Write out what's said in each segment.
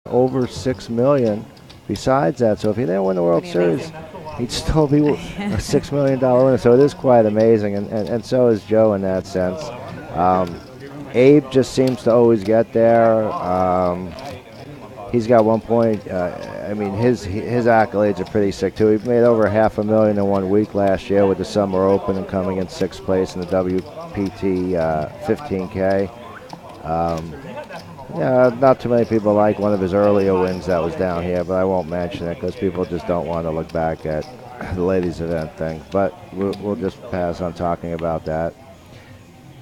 over $6 million besides that. So if he didn't win the World Series, he'd still be a $6 million winner. So it is quite amazing, and so is Joe in that sense. Abe just seems to always get there. He's got 1 point. I mean, his accolades are pretty sick too. He made over $500,000 in 1 week last year with the Summer Open and coming in 6th place in the WPT 15K. Yeah, not too many people like one of his earlier wins that was down here, but I won't mention it because people just don't want to look back at the ladies' event thing. But we'll just pass on talking about that.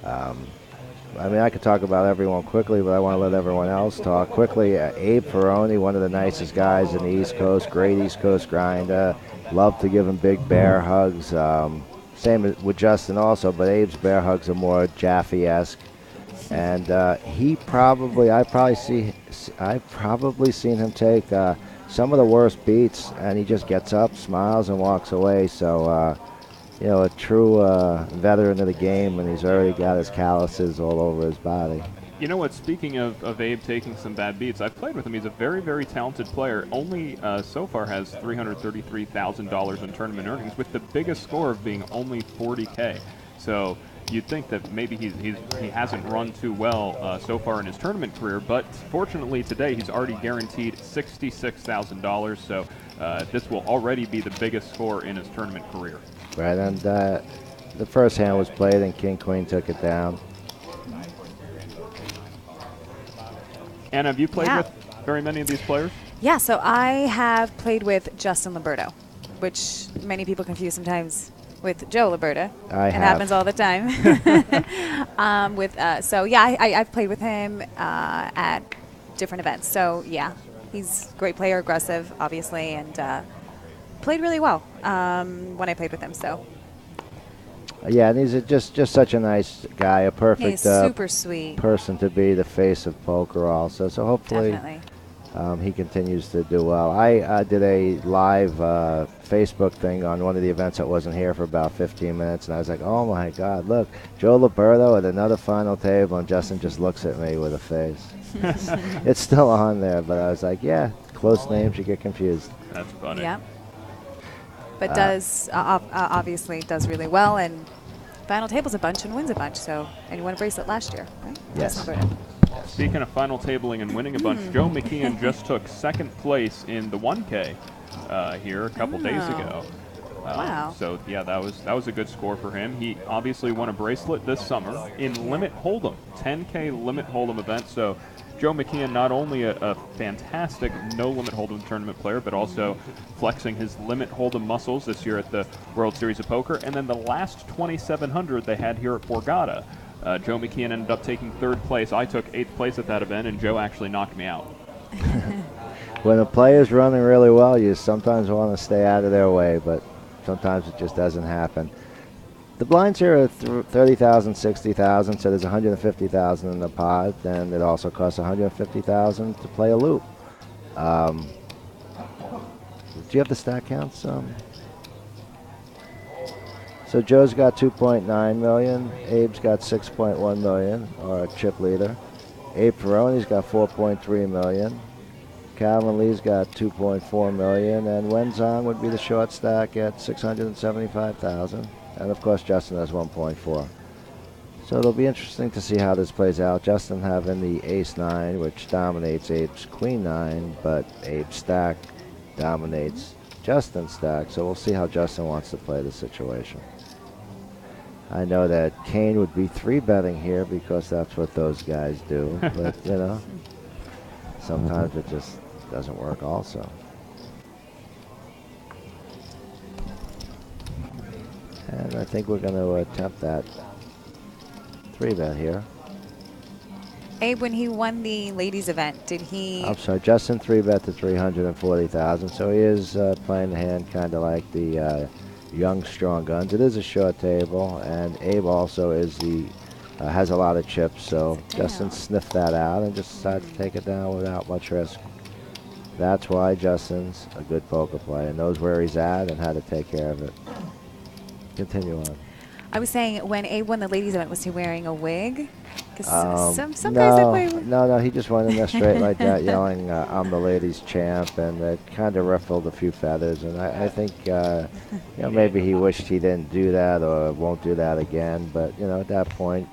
I mean, I could talk about everyone quickly, but I want to let everyone else talk quickly. Abe Ferroni, one of the nicest guys in the East Coast, great East Coast grinder. Love to give him big bear hugs. Same with Justin also, but Abe's bear hugs are more Jaffe-esque. And I've probably seen him take some of the worst beats, and he just gets up, smiles, and walks away. So. A true veteran of the game, and he's already got his calluses all over his body. You know what, speaking of Abe taking some bad beats, I've played with him. He's a very, very talented player. Only so far has $333,000 in tournament earnings, with the biggest score of being only $40K. So you'd think that maybe he hasn't run too well so far in his tournament career, but fortunately today he's already guaranteed $66,000. So this will already be the biggest score in his tournament career. Right, and the first hand was played, and King Queen took it down. And have you played with very many of these players? Yeah, so I have played with Justin Liberto, which many people confuse sometimes with Joe Liberta. It happens all the time. I've played with him at different events. So yeah, he's a great player, aggressive, obviously, and played really well when I played with him. So. Yeah, and he's just such a nice guy, a perfect super sweet person to be the face of poker also. So hopefully he continues to do well. I did a live Facebook thing on one of the events that wasn't here for about 15 minutes, and I was like, oh my God, look, Joe Liberto at another final table, and Justin just looks at me with a face. It's still on there, but I was like, yeah, close names, you get confused. That's funny. Yeah. But obviously does really well, and final tables a bunch and wins a bunch. So, and he won a bracelet last year, right? Yes. Speaking of final tabling and winning a bunch, Joe McKeon just took 2nd place in the 1K here a couple days ago. Wow. So yeah, that was a good score for him. He obviously won a bracelet this summer in Limit Hold'em, 10K Limit Hold'em event. So Joe McKeon, not only a fantastic no-limit hold'em tournament player, but also flexing his limit hold'em muscles this year at the World Series of Poker. And then the last 2,700 they had here at Borgata, Joe McKeon ended up taking 3rd place. I took 8th place at that event, and Joe actually knocked me out. When a player's running really well, you sometimes want to stay out of their way, but sometimes it just doesn't happen. The blinds here are 30,000, 60,000, so there's 150,000 in the pot, and it also costs 150,000 to play a loop. Do you have the stack counts? So Joe's got 2.9 million, Abe's got 6.1 million, or a chip leader. Abe Ferroni's got 4.3 million. Calvin Lee's got 2.4 million, and Wenzong would be the short stack at 675,000. And of course, Justin has 1.4. So it'll be interesting to see how this plays out. Justin having the ace-9, which dominates Abe's queen-9, but Abe's stack dominates Justin's stack. So we'll see how Justin wants to play the situation. I know that Kane would be 3-betting here because that's what those guys do. But, you know, sometimes it just doesn't work also. And I think we're going to attempt that 3-bet here. Abe, when he won the ladies event, did he... I'm sorry, Justin 3-bet to 340,000. So he is playing the hand kind of like the young strong guns. It is a short table, and Abe also is has a lot of chips. So Justin sniffed that out and just decided to take it down without much risk. That's why Justin's a good poker player, knows where he's at and how to take care of it. Continue on. I was saying, when Abe won the ladies event, was he wearing a wig? Because some guys that play. No, he just went in there straight like that, yelling, "I'm the ladies' champ," and it kind of ruffled a few feathers. And I think, maybe he wished he didn't do that or won't do that again. But at that point,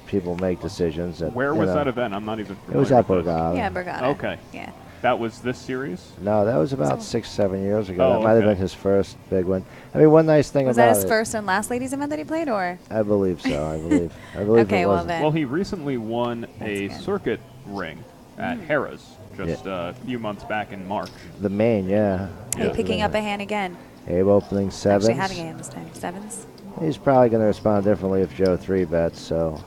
people make decisions. Where was that event? I'm not even familiar. It was at with this. Borgata. Yeah, Borgata. Okay. Yeah. That was this series? No, that was about 6-7 years ago. Oh, that might have been his first big one. I mean, one nice thing Was about that his first and last ladies event that he played, or? I believe so. I believe Okay, it well was. then. Well, he recently won a good. circuit ring at Harrah's just a few months back in March. The main, yeah. Hey, picking up a hand again. Abe opening sevens. Actually having a hand this time. Sevens. He's probably going to respond differently if Joe 3-bets, so.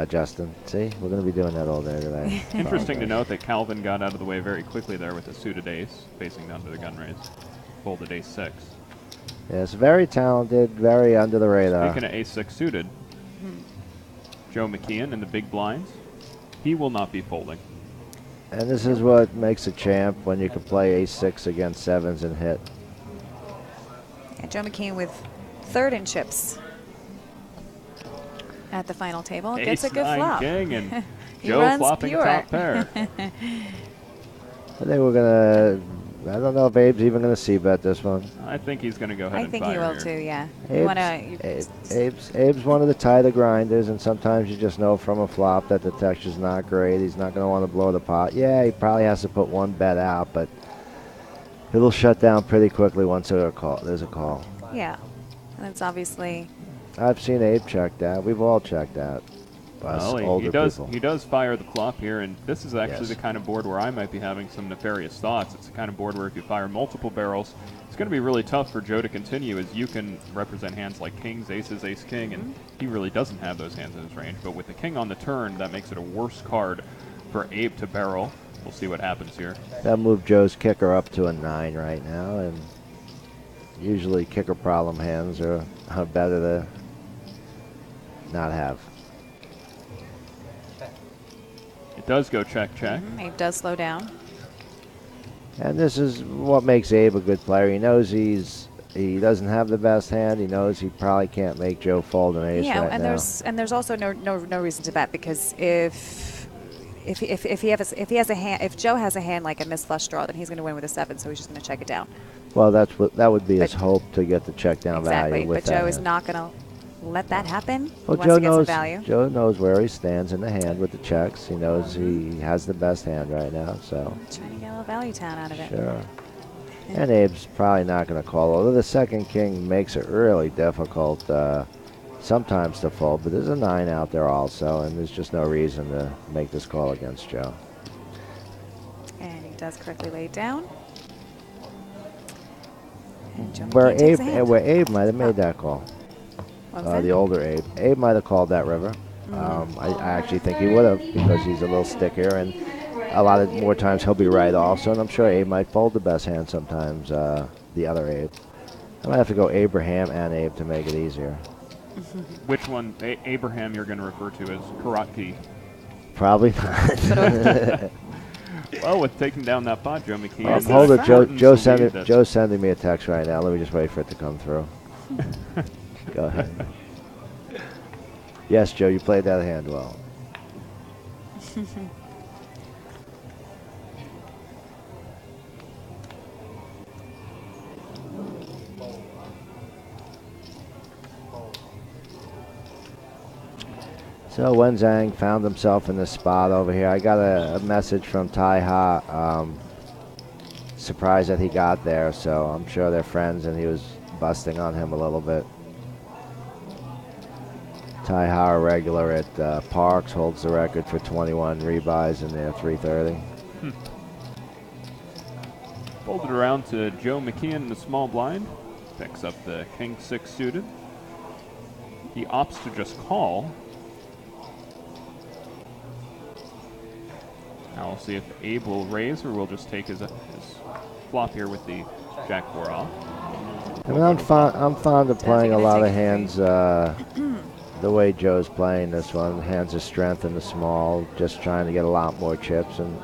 Justin, see? We're going to be doing that all day today. Interesting to note that Calvin got out of the way very quickly there with a suited ace, facing down to the gun raise. Folded ace 6. Yes, very talented, very under the radar. Speaking of ace 6 suited, Joe McKeon in the big blinds. He will not be folding. And this is what makes a champ, when you can play ace 6 against sevens and hit. Yeah, Joe McKean with third in chips at the final table. Gets a good Ace-9 flop. king and He Joe runs flopping pure. top pair. I think we're going to. I don't know if Abe's even going to c-bet this one. I think he's going to go ahead I and think fire he will here. too, yeah. You wanna, Abe's one of the tighter grinders, and sometimes you just know from a flop that the texture's not great. He's not going to want to blow the pot. Yeah, he probably has to put one bet out, but it'll shut down pretty quickly once there's a call. yeah. And it's obviously. I've seen Abe check that. We've all checked that. Us Well, older people. he does fire the flop here, and this is actually Yes. the kind of board where I might be having some nefarious thoughts. It's the kind of board where if you fire multiple barrels, it's going to be really tough for Joe to continue, as you can represent hands like kings, aces, ace-king, and he really doesn't have those hands in his range. But with the king on the turn, that makes it a worse card for Abe to barrel. We'll see what happens here. That moved Joe's kicker up to a 9 right now, and usually kicker problem hands are better to not have. It does go check. Abe does slow down. And this is what makes Abe a good player. He knows he doesn't have the best hand. He knows he probably can't make Joe fold an ace Yeah, right and now. there's also no reason to bet, because if Joe has a hand like a missed flush draw, then he's going to win with a 7, so he's just going to check it down. Well, that would be his hope, to get the check down Exactly, value with but that Joe is hand. not going to let that happen. Well, he wants to get some value. Joe knows where he stands in the hand with the checks. He knows he has the best hand right now, so. Trying to get a little value town out of it. Sure. And Abe's probably not going to call, although the second king makes it really difficult sometimes to fold, but there's a 9 out there also, and there's just no reason to make this call against Joe. And he does correctly lay it down. And Joe Where McKean takes a hand. Abe might have made that call. What was that? The older Abe. Abe might have called that river. I actually think he would have, because he's a little stickier, and a lot of more times he'll be right also, and I'm sure Abe might fold the best hand sometimes, the other Abe. I might have to go Abraham and Abe to make it easier. Which one, Abraham, you're going to refer to as Karatki? Probably not. Well, with taking down that pot, Joe McKeon. Hold it, Joe's Joe's sending me a text right now. Let me just wait for it to come through. Go ahead. Yes, Joe, you played that hand well. So Wen Zhang found himself in this spot over here. I got a message from Tai Ha. Surprised that he got there, so I'm sure they're friends, and he was busting on him a little bit. Tai Ha, a regular at Parks, holds the record for 21 rebuys in there, 330. Folded around to Joe McKeon in the small blind. Picks up the king 6 suited. He opts to just call. Now we'll see if Abe will raise, or we'll just take his flop here with the jack 4 off. I mean, I'm fond of playing a lot of take it hands the way Joe's playing this one. Hands of strength in the small, just trying to get a lot more chips. And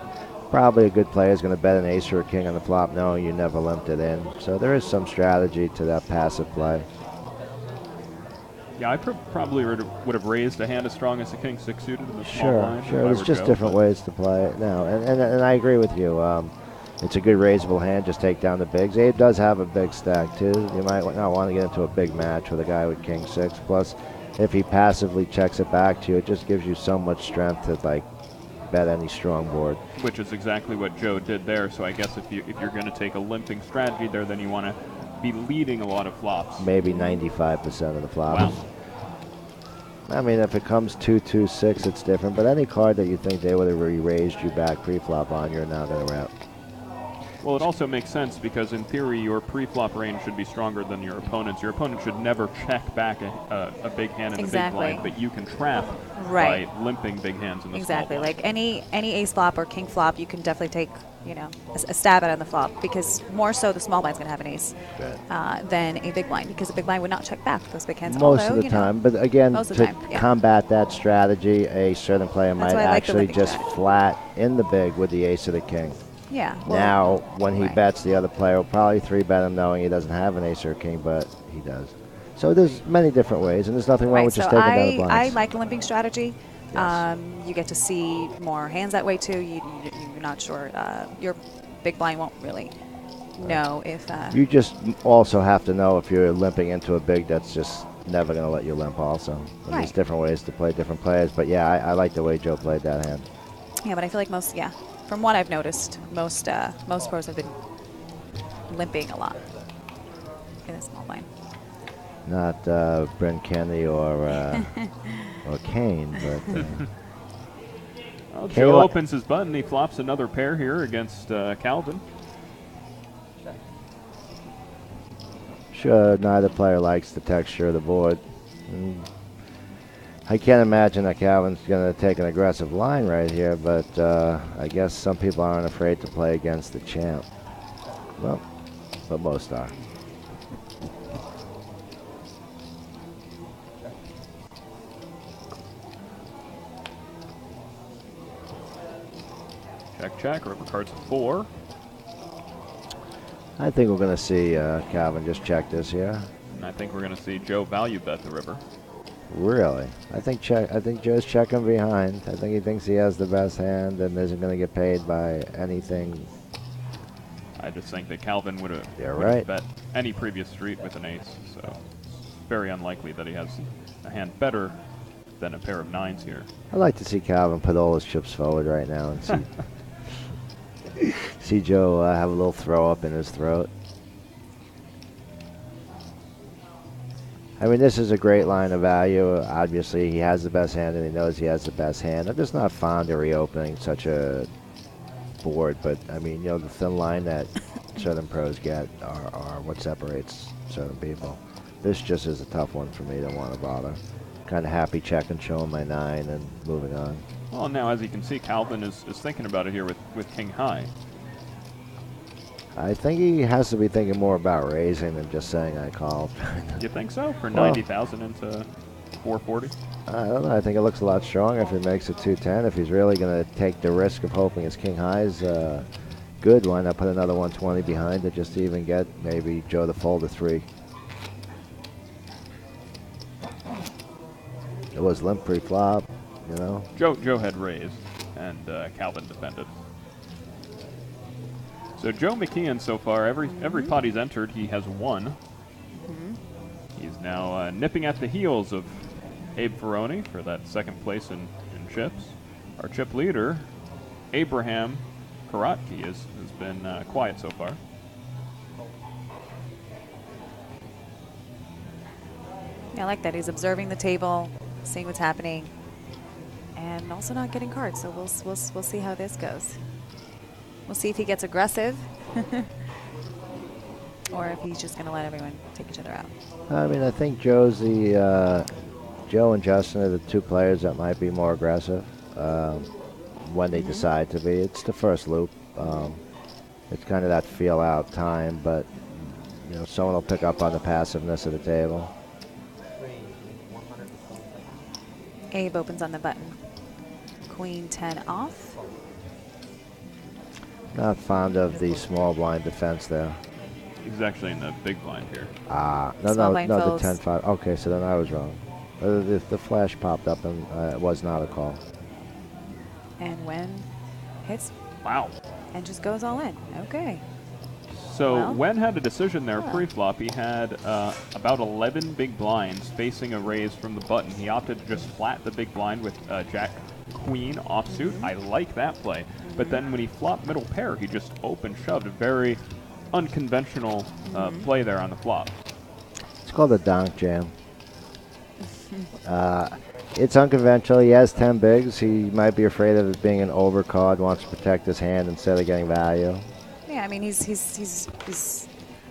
probably a good player is going to bet an ace or a king on the flop knowing you never limped it in. So there is some strategy to that passive play. Yeah, I probably would have raised a hand as strong as the king six suited in the small Sure, blind. sure. If I There's were just Joe, different but ways to play it now, and I agree with you. It's a good raisable hand. Just take down the bigs. Abe does have a big stack too. You might not want to get into a big match with a guy with king six. Plus, if he passively checks it back to you, it just gives you so much strength to like bet any strong board. which is exactly what Joe did there. So I guess if you're going to take a limping strategy there, then you want to be leading a lot of flops. Maybe 95% of the flops. Wow. I mean, if it comes 2-2-6, it's different. But any card that you think they would have raised you back pre-flop on, you're now going to wrap. Well, it also makes sense because in theory your pre-flop range should be stronger than your opponent's. Your opponent should never check back a big hand in the big blind, but you can trap by limping big hands in the small blind. Like any ace flop or king flop, you can definitely take a stab at it on the flop, because more so the small blind's going to have an ace than a big blind, because a big blind would not check back those big hands. Most of the time, but again, to combat that strategy, a certain player might actually just flat in the big with the ace of the king. Yeah. Well, now, when he bets, the other player will probably 3-bet him knowing he doesn't have an ace or a king, but he does. So there's many different ways, and there's nothing wrong with just taking down the blinds. I like the limping strategy. Yes. You get to see more hands that way, too. You're not sure. Your big blind won't really know if... you just also have to know if you're limping into a big that's just never going to let you limp also. And there's different ways to play different players, but yeah, I like the way Joe played that hand. Yeah, but I feel like from what I've noticed, most pros have been limping a lot in a small blind. Not Brent Kennedy or Kane, but well, Joe opens his button. He flops another pair here against Calvin. Sure, neither player likes the texture of the board. I can't imagine that Calvin's going to take an aggressive line right here, but I guess some people aren't afraid to play against the champ. Well, but most are. Check, check. River card's 4. I think we're going to see Calvin just check this here. And I think we're going to see Joe value bet the river. Really? I think Joe's checking behind. I think he thinks he has the best hand and isn't going to get paid by anything. I just think that Calvin would have bet any previous street with an ace, so it's very unlikely that he has a hand better than a pair of 9s here. I'd like to see Calvin put all his chips forward right now and see Joe have a little throw up in his throat. I mean, this is a great line of value. Obviously, he has the best hand, and he knows he has the best hand. I'm just not fond of reopening such a board, but, I mean, the thin line that certain pros get are what separates certain people. This just is a tough one for me to want to bother. Kind of happy checking, showing my 9, and moving on. Well, now, as you can see, Calvin is thinking about it here with king high. I think he has to be thinking more about raising than just saying I called. You think so? For 90,000 into 440? I don't know. I think it looks a lot stronger if he makes it 210. If he's really going to take the risk of hoping his king high is good, why not put another 120 behind it just to even get maybe Joe to fold a 3? It was limp pre-flop, Joe had raised, and Calvin defended. So Joe McKeon so far, every pot he's entered, he has won. He's now nipping at the heels of Abe Ferroni for that second place in chips. Our chip leader, Abraham Karatke, has been quiet so far. Yeah, I like that. He's observing the table, seeing what's happening, and also not getting cards. So we'll see how this goes. We'll see if he gets aggressive or if he's just going to let everyone take each other out. I mean, I think Joe and Justin are the two players that might be more aggressive when they decide to be. It's the first loop. It's kind of that feel-out time, but someone will pick up on the passiveness of the table. Abe opens on the button. Queen 10 off. Not fond of the small blind defense there. He's actually in the big blind here. No, the 10-5. Okay, so then I was wrong. The flash popped up and it was not a call. And Wen hits Wow. and just goes all in. Okay. So Well. Wen had a decision there pre-flop. He had about 11 big blinds facing a raise from the button. He opted to just flat the big blind with Jack Queen offsuit. I like that play. But then when he flopped middle pair, he just open shoved. A very unconventional play there on the flop. It's called a donk jam. It's unconventional. He has 10 bigs. He might be afraid of it being an overcard, wants to protect his hand instead of getting value. Yeah, I mean, he's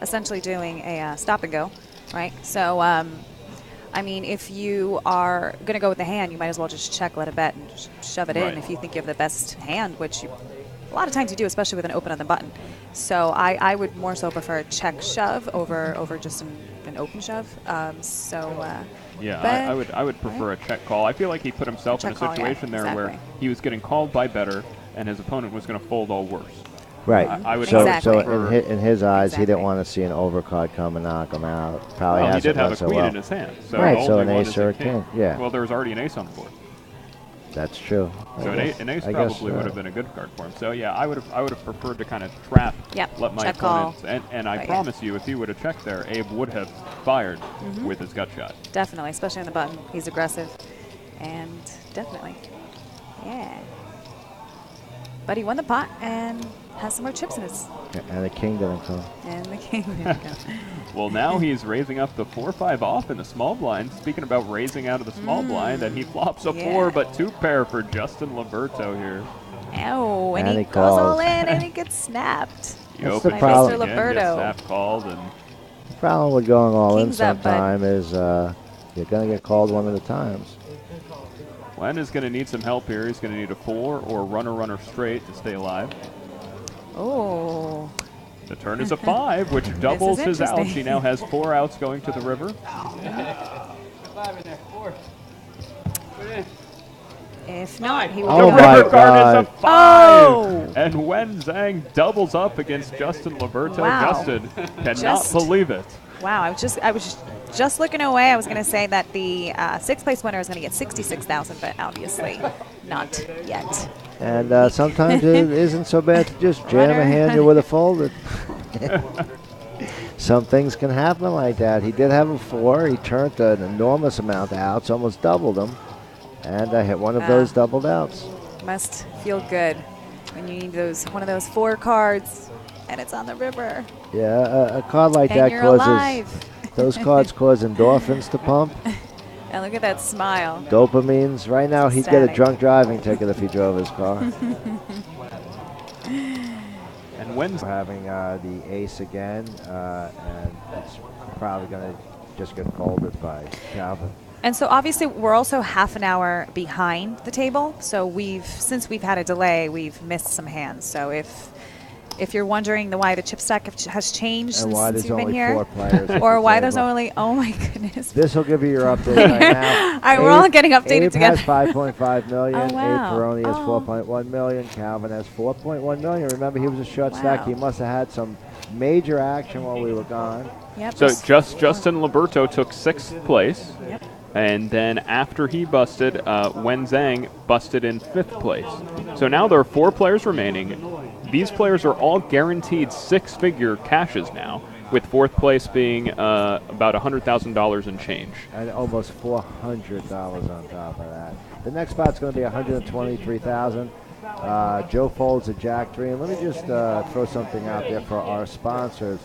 essentially doing a stop and go, right? So, I mean, if you are going to go with the hand, you might as well just check, let it bet, and shove it in if you think you have the best hand, which a lot of times you do, especially with an open on the button. So I would more so prefer a check shove over just an open shove. Yeah, I would prefer a check call. I feel like he put himself in a situation there where he was getting called by better, and his opponent was going to fold all worse. Right. I would so prefer in his eyes, he didn't want to see an overcard come and knock him out. Probably he has did have a so queen well. in his hand. So right, so an only one ace is or a a king. Yeah. Well, there was already an ace on the board. That's true. So an ace probably would have been a good card for him. So yeah, I would have preferred to kind of trap, let my check opponent, call. and I promise you, if he would have checked there, Abe would have fired with his gut shot. Definitely, especially on the button. He's aggressive, and definitely, yeah. But he won the pot and has some more chips in his. And the king didn't come. And the king didn't come. Well, now he's raising up the 4-5 off in the small blind. Speaking about raising out of the small blind, and he flops a 4, but 2 pair for Justin Liberto here. Oh, and he goes calls. all in, and he gets snapped. You That's open the problem. again, Liberto. gets snap called, and The problem with going all King's in up, bud. sometime is you're going to get called one of the times. Len is going to need some help here. He's going to need a 4 or runner straight to stay alive. Oh. The turn is a 5, which doubles his outs. interesting. He now has 4 outs going to the river. If not, he will Oh go. my River card is a 5! Oh! And Wen Zhang doubles up against Justin Liberto. Wow. Justin cannot Just- believe it. Wow, I was just looking away. I was going to say that the sixth place winner is going to get $66,000, but obviously not yet. And sometimes it isn't so bad to just jam a hand you would have folded. Some things can happen like that. He did have a 4. He turned an enormous amount of outs, almost doubled them. And I hit one of those doubled outs. Must feel good when you need one of those 4 cards and it's on the river. Yeah, a card like And that you're causes alive. those cards cause endorphins to pump, And look at that smile. dopamines. Right now, he'd get a Ecstatic. drunk driving ticket if he drove his car. And Wen's Having the ace again, and it's probably going to just get folded by Calvin. And so obviously we're also half an hour behind the table. So since we've had a delay, we've missed some hands. So if you're wondering why the chip stack has changed And why since there's you've been only here, 4 players. at or the why there's table. only, oh my goodness. This will give you your update right now. All right, we're all getting updated Abe together. has 5.5 million. Oh, wow. Abe Peroni has Oh. 4.1 million. Calvin has 4.1 million. Remember, he was a short Wow. stack. He must have had some major action while we were gone. Yep. So Justin Liberto took 6th place. Yep. And then after he busted, Wen Zhang busted in 5th place. So now there are 4 players remaining. These players are all guaranteed 6-figure cashes now, with 4th place being about $100,000 in change. And almost $400 on top of that. The next spot's going to be $123,000. Joe folds a Jack 3. And let me just throw something out there for our sponsors.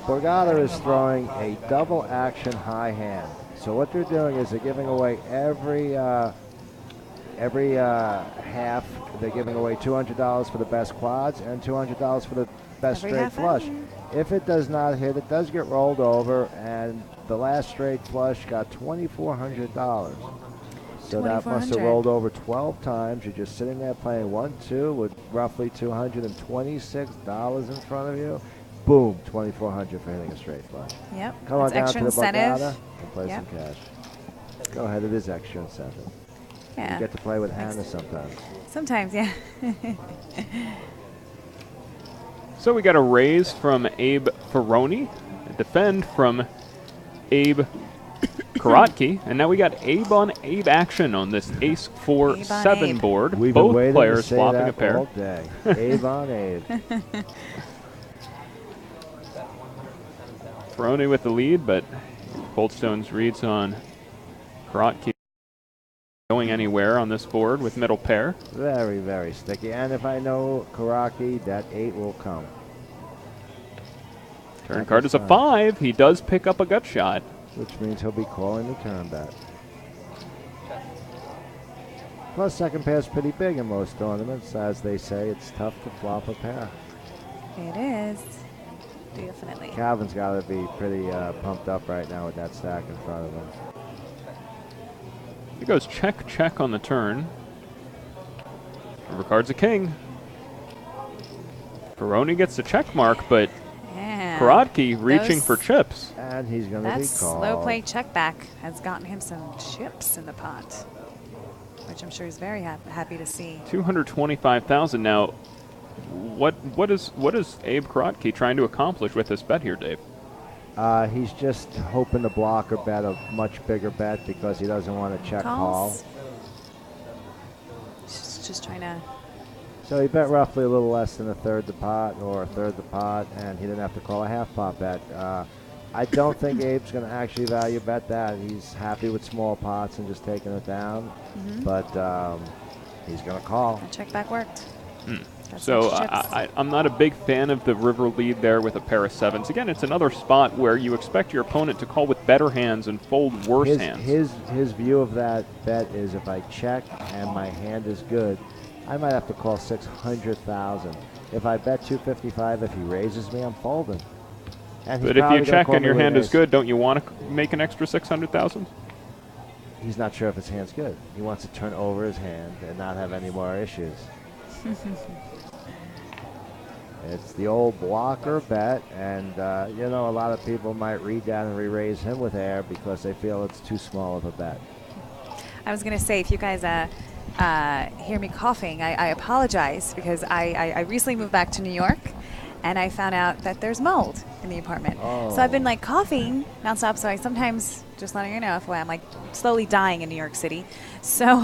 Borgata is throwing a double action high hand. So what they're doing is they're giving away every half. They're giving away $200 for the best quads and $200 for the best Every straight half flush. end. If it does not hit, it does get rolled over, and the last straight flush got $2,400. So that must have $2,400. rolled over 12 times. You're just sitting there playing 1-2 with roughly $226 in front of you. Boom, $2,400 for hitting a straight flush. Yep. Come on That's down extra to the incentive. Borgata and play Yep. some cash. Go ahead, it is extra incentive. Yeah. You get to play with Hannah sometimes. Sometimes, yeah. So we got a raise from Abe Ferroni, a defend from Abe Karatki, and now we got Abe on Abe action on this Ace 4-7 board. We've been Both waiting players to say swapping that a pair. all day. Abe on Abe. Ferroni with the lead, but Cold Stone's reads on Karatki going anywhere on this board with middle pair. Very, very sticky. And if I know Karaki, that 8 will come. Turn card is a 5. He does pick up a gut shot. Which means he'll be calling the turn bet. Plus, second pair is pretty big in most tournaments. As they say, it's tough to flop a pair. It is. Definitely. Calvin's got to be pretty pumped up right now with that stack in front of him. He goes check, check on the turn. Number card's a king. Ferroni gets the check mark, but Karatki reaching for chips. And he's going to be that called. slow play check back has gotten him some chips in the pot, which I'm sure he's very happy to see. 225,000 now. What is Abe Karatki trying to accomplish with this bet here, Dave? He's just hoping to block or bet a much bigger bet because he doesn't want to check call. Just trying to. So he bet roughly a little less than a third the pot or a third the pot, and he didn't have to call a half pot bet. I don't think Abe's going to actually value bet that. He's happy with small pots and just taking it down, but he's going to call. The check back worked. So I'm not a big fan of the river lead there with a pair of 7s. Again, it's another spot where you expect your opponent to call with better hands and fold worse hands. His view of that bet is if I check and my hand is good, I might have to call 600,000. If I bet 255, if he raises me, I'm folding. And but if you check and your hand is good, don't you want to make an extra 600,000? He's not sure if his hand's good. He wants to turn over his hand and not have any more issues. It's the old blocker bet, and you know, a lot of people might read that and re-raise him with air because they feel it's too small of a bet. I was going to say, if you guys hear me coughing, I apologize because I recently moved back to New York, and I found out that there's mold in the apartment. So I've been like coughing nonstop. So I sometimes, just letting you know, FYI, I'm like slowly dying in New York City. So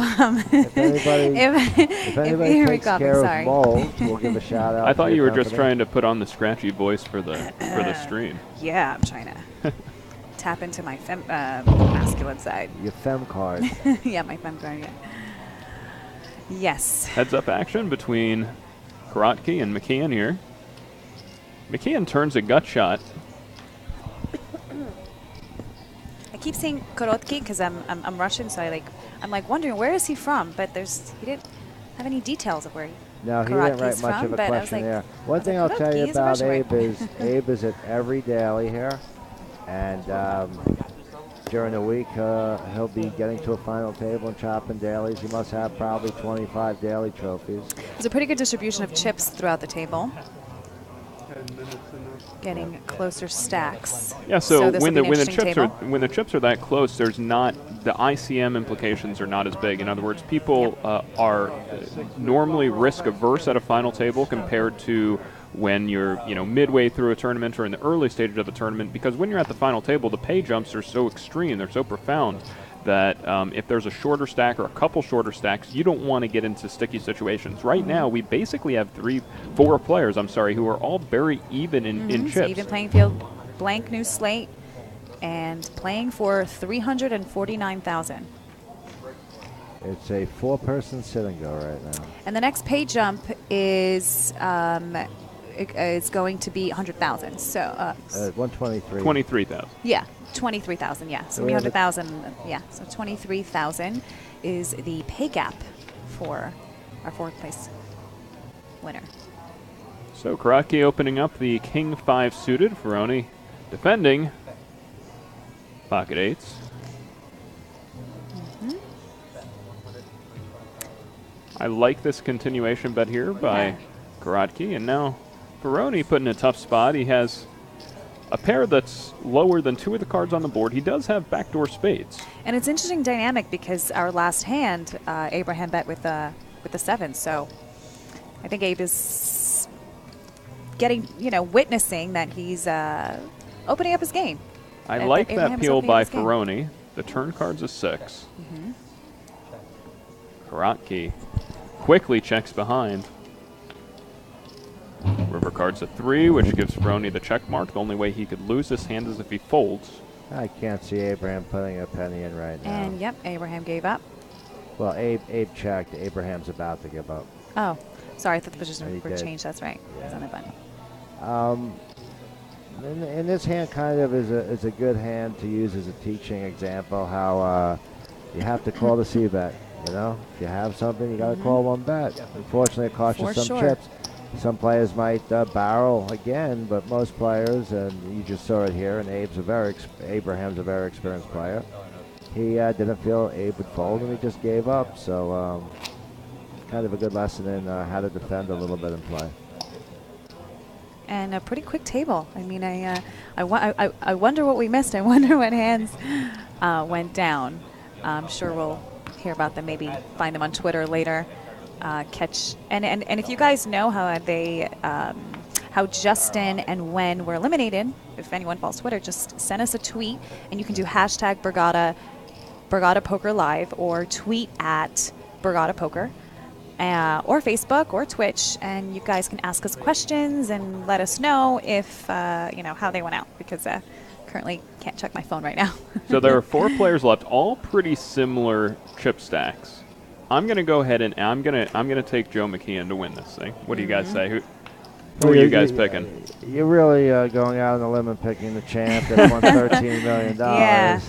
if anybody if takes care of mold, we'll give a shout out. I thought you were just trying to put on the scratchy voice for the stream. Yeah, I'm trying to tap into my masculine side. Your fem card. Yeah, my fem card. Yeah. Yes. Heads up action between Karatki and McKeon here. McKeon turns a gut shot. I keep saying Korotki because I'm Russian, so I'm like wondering where is he from, but he didn't have any details of where he. No, he didn't write much of a questionnaire. One thing I'll tell you about Abe is Abe is at every daily here, and during the week he'll be getting to a final table and chopping dailies. He must have probably 25 daily trophies. There's a pretty good distribution of chips throughout the table. Getting closer stacks. Yeah, so when the chips are that close, there's not the ICM implications are not as big. In other words, people are normally risk averse at a final table compared to when you're midway through a tournament or in the early stages of a tournament, because when you're at the final table, the pay jumps are so extreme, they're so profound that if there's a shorter stack or a couple shorter stacks, you don't want to get into sticky situations. Right now, we basically have four players, who are all very even in chips. Even playing field, blank new slate, and playing for 349,000. It's a four-person sit and go right now. And the next pay jump is going to be 100,000. So 123. 23,000. Yeah. 23,000, yeah. So 100,000, yeah. So 23,000 is the pay gap for our fourth place winner. So Karatki opening up the King 5 suited. Ferroni defending pocket eights. I like this continuation bet here by Karatki, and now Ferroni put in a tough spot. He has a pair that's lower than two of the cards on the board. He does have backdoor spades. And it's interesting dynamic because our last hand, Abraham bet with the 7. So I think Abe is getting, witnessing that he's opening up his game. I like that peel by Ferroni. The turn card's a 6. Karatki quickly checks behind. River card's a 3, which gives Ferroni the check mark. The only way he could lose this hand is if he folds. I can't see Abraham putting a penny in right now. And yep, Abraham gave up. Well, Abe checked. Abraham's about to give up. Oh, sorry, I thought the position And he were did. changed. That's right. Yeah. It's on the button. And this hand kind of is a good hand to use as a teaching example. How you have to call the C bet. You know, if you have something, you got to call one bet. Unfortunately, it costs you For some sure. chips. Some players might barrel again, but most players, and you just saw it here, and Abraham's a very experienced player. He didn't feel Abe would fold, and he just gave up. So kind of a good lesson in how to defend a little bit in play. And a pretty quick table. I mean, I wonder what we missed. I wonder what hands went down. I'm sure we'll hear about them. Maybe find them on Twitter later. Catch and if you guys know how they how Justin and Wen were eliminated, if anyone follows Twitter, just send us a tweet, and you can do hashtag Borgata Poker Live, or tweet at Borgata Poker. Or Facebook or Twitch, and you guys can ask us questions and let us know if you know how they went out, because currently can't check my phone right now. So there are 4 players left, all pretty similar chip stacks. I'm gonna go ahead and I'm gonna take Joe McKeon to win this thing. What do you guys say? Who are you guys picking? You're really going out on a limb and picking the champ that won $13 million. Yeah.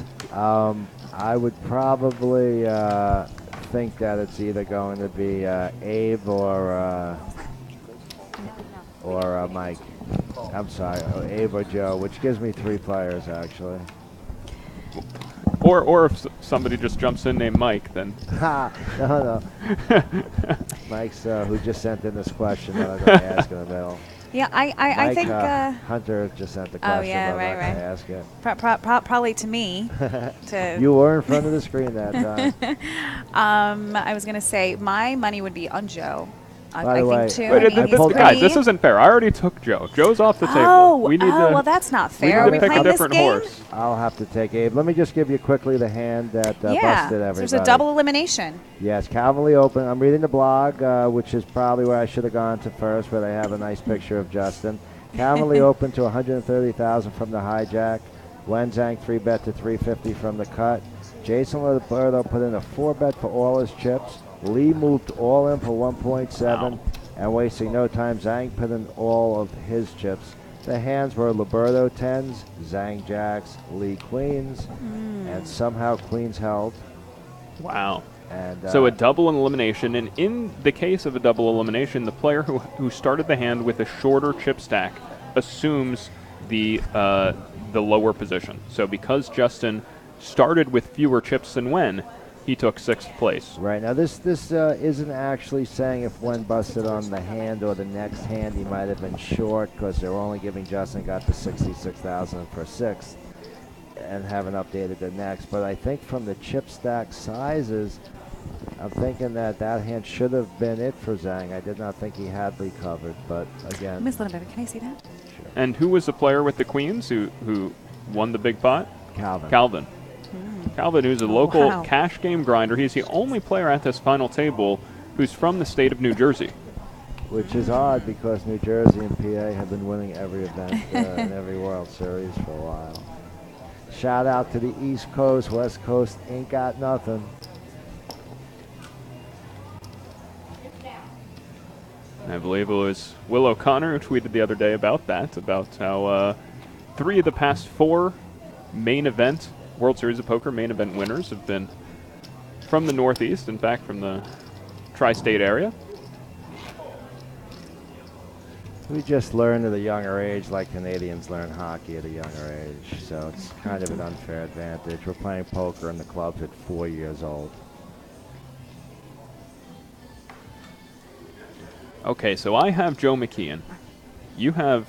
I would probably think that it's either going to be Abe or Mike. I'm sorry, Abe or Joe, which gives me 3 players actually. Or if somebody just jumps in named Mike, then. No. Mike's who just sent in this question that I'm going to ask in the middle. Yeah, I think Hunter just sent the question. oh yeah, but I'm not right. gonna ask it. Probably to me. To You were in front of the screen that time. I was gonna say my money would be on Joe. By the way, think too. Wait, I mean, he's guys, pretty- this isn't fair. I already took Joe. Joe's off the table. Oh, we need to. well, that's not We fair. need Are to we pick a playing this different game? horse. I'll have to take Abe. Let me just give you quickly the hand that Yeah, busted so everybody. there's a double elimination. Yes, Calvary Open. I'm reading the blog, which is probably where I should have gone to first, where they have a nice picture of Justin. Calvary Open to 130,000 from the hijack. Wenzang 3-bet to 350 from the cut. Jason Liberto put in a 4-bet for all his chips. Lee moved all in for 1.7. Wow. And wasting no time, Zhang put in all of his chips. The hands were Liberto 10s, Zhang jacks, Lee queens, and somehow queens held. Wow. And So a double elimination, and in the case of a double elimination, the player who started the hand with a shorter chip stack assumes the lower position. So because Justin started with fewer chips than Wen, he took 6th place. Right, now this isn't actually saying if one busted on the hand or the next hand he might have been short, because they're only giving Justin got the 66,000 for 6th and haven't updated the next. But I think from the chip stack sizes, I'm thinking that hand should have been it for Zhang. I did not think he had Lee covered, but again. Miss Little Can I see that? Sure. And who was the player with the queens who won the big pot? Calvin. Calvin, who's a local Wow. cash game grinder. He's the only player at this final table who's from the state of New Jersey. Which is odd because New Jersey and PA have been winning every event in every World Series for a while. Shout out to the East Coast. West Coast ain't got nothing. I believe it was Will O'Connor who tweeted the other day about that, about how 3 of the past 4 main event World Series of Poker main event winners have been from the Northeast, in fact, from the tri-state area. We just learned at a younger age like Canadians learn hockey at a younger age, so it's kind of an unfair advantage. We're playing poker in the clubs at 4 years old. Okay, so I have Joe McKeon. You have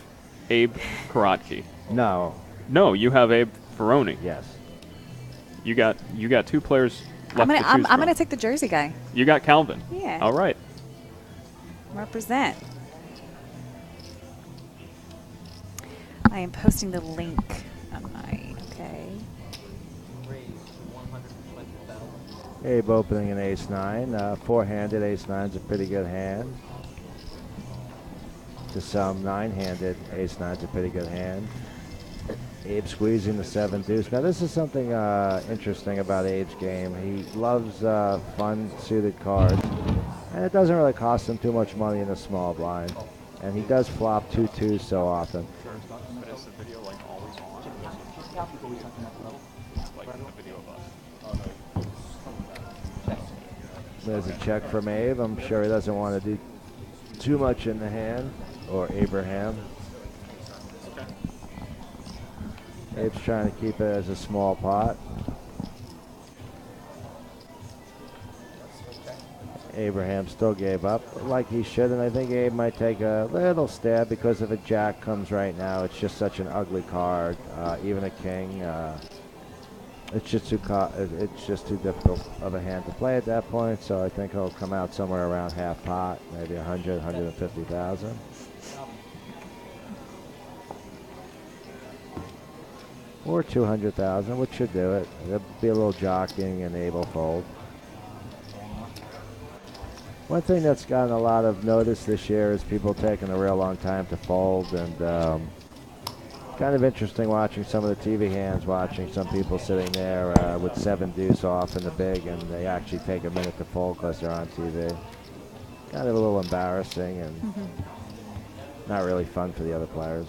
Abe Karatki. No. No, you have Abe Ferroni. Yes. You got 2 players left I'm to choose I'm from. gonna take the Jersey guy. You got Calvin. Yeah. All right. Represent. I am posting the link on my, okay. Abe opening an ace-9. Four-handed ace-9's a pretty good hand. To some, nine-handed ace-9's a pretty good hand. Abe squeezing the 7-deuce. Now this is something interesting about Abe's game. He loves fun suited cards, and it doesn't really cost him too much money in a small blind. And he does flop 2-2s so often. Sure, it's not, but is the video like always on? Like the video of us. There's a check from Abe. I'm sure he doesn't want to do too much in the hand, or Abraham. Abe's trying to keep it as a small pot. Abraham still gave up like he should, and I think Abe might take a little stab because if a jack comes right now, it's just such an ugly card. Even a king, it's just too difficult of a hand to play at that point. So I think he'll come out somewhere around half pot, maybe 100, 150,000. Or 200,000, which should do it. There'll be a little jockeying and Abe will fold. One thing that's gotten a lot of notice this year is people taking a real long time to fold, and kind of interesting watching some of the TV hands, watching some people sitting there with 7-deuce off in the big, and they actually take a minute to fold because they're on TV. Kind of a little embarrassing and not really fun for the other players.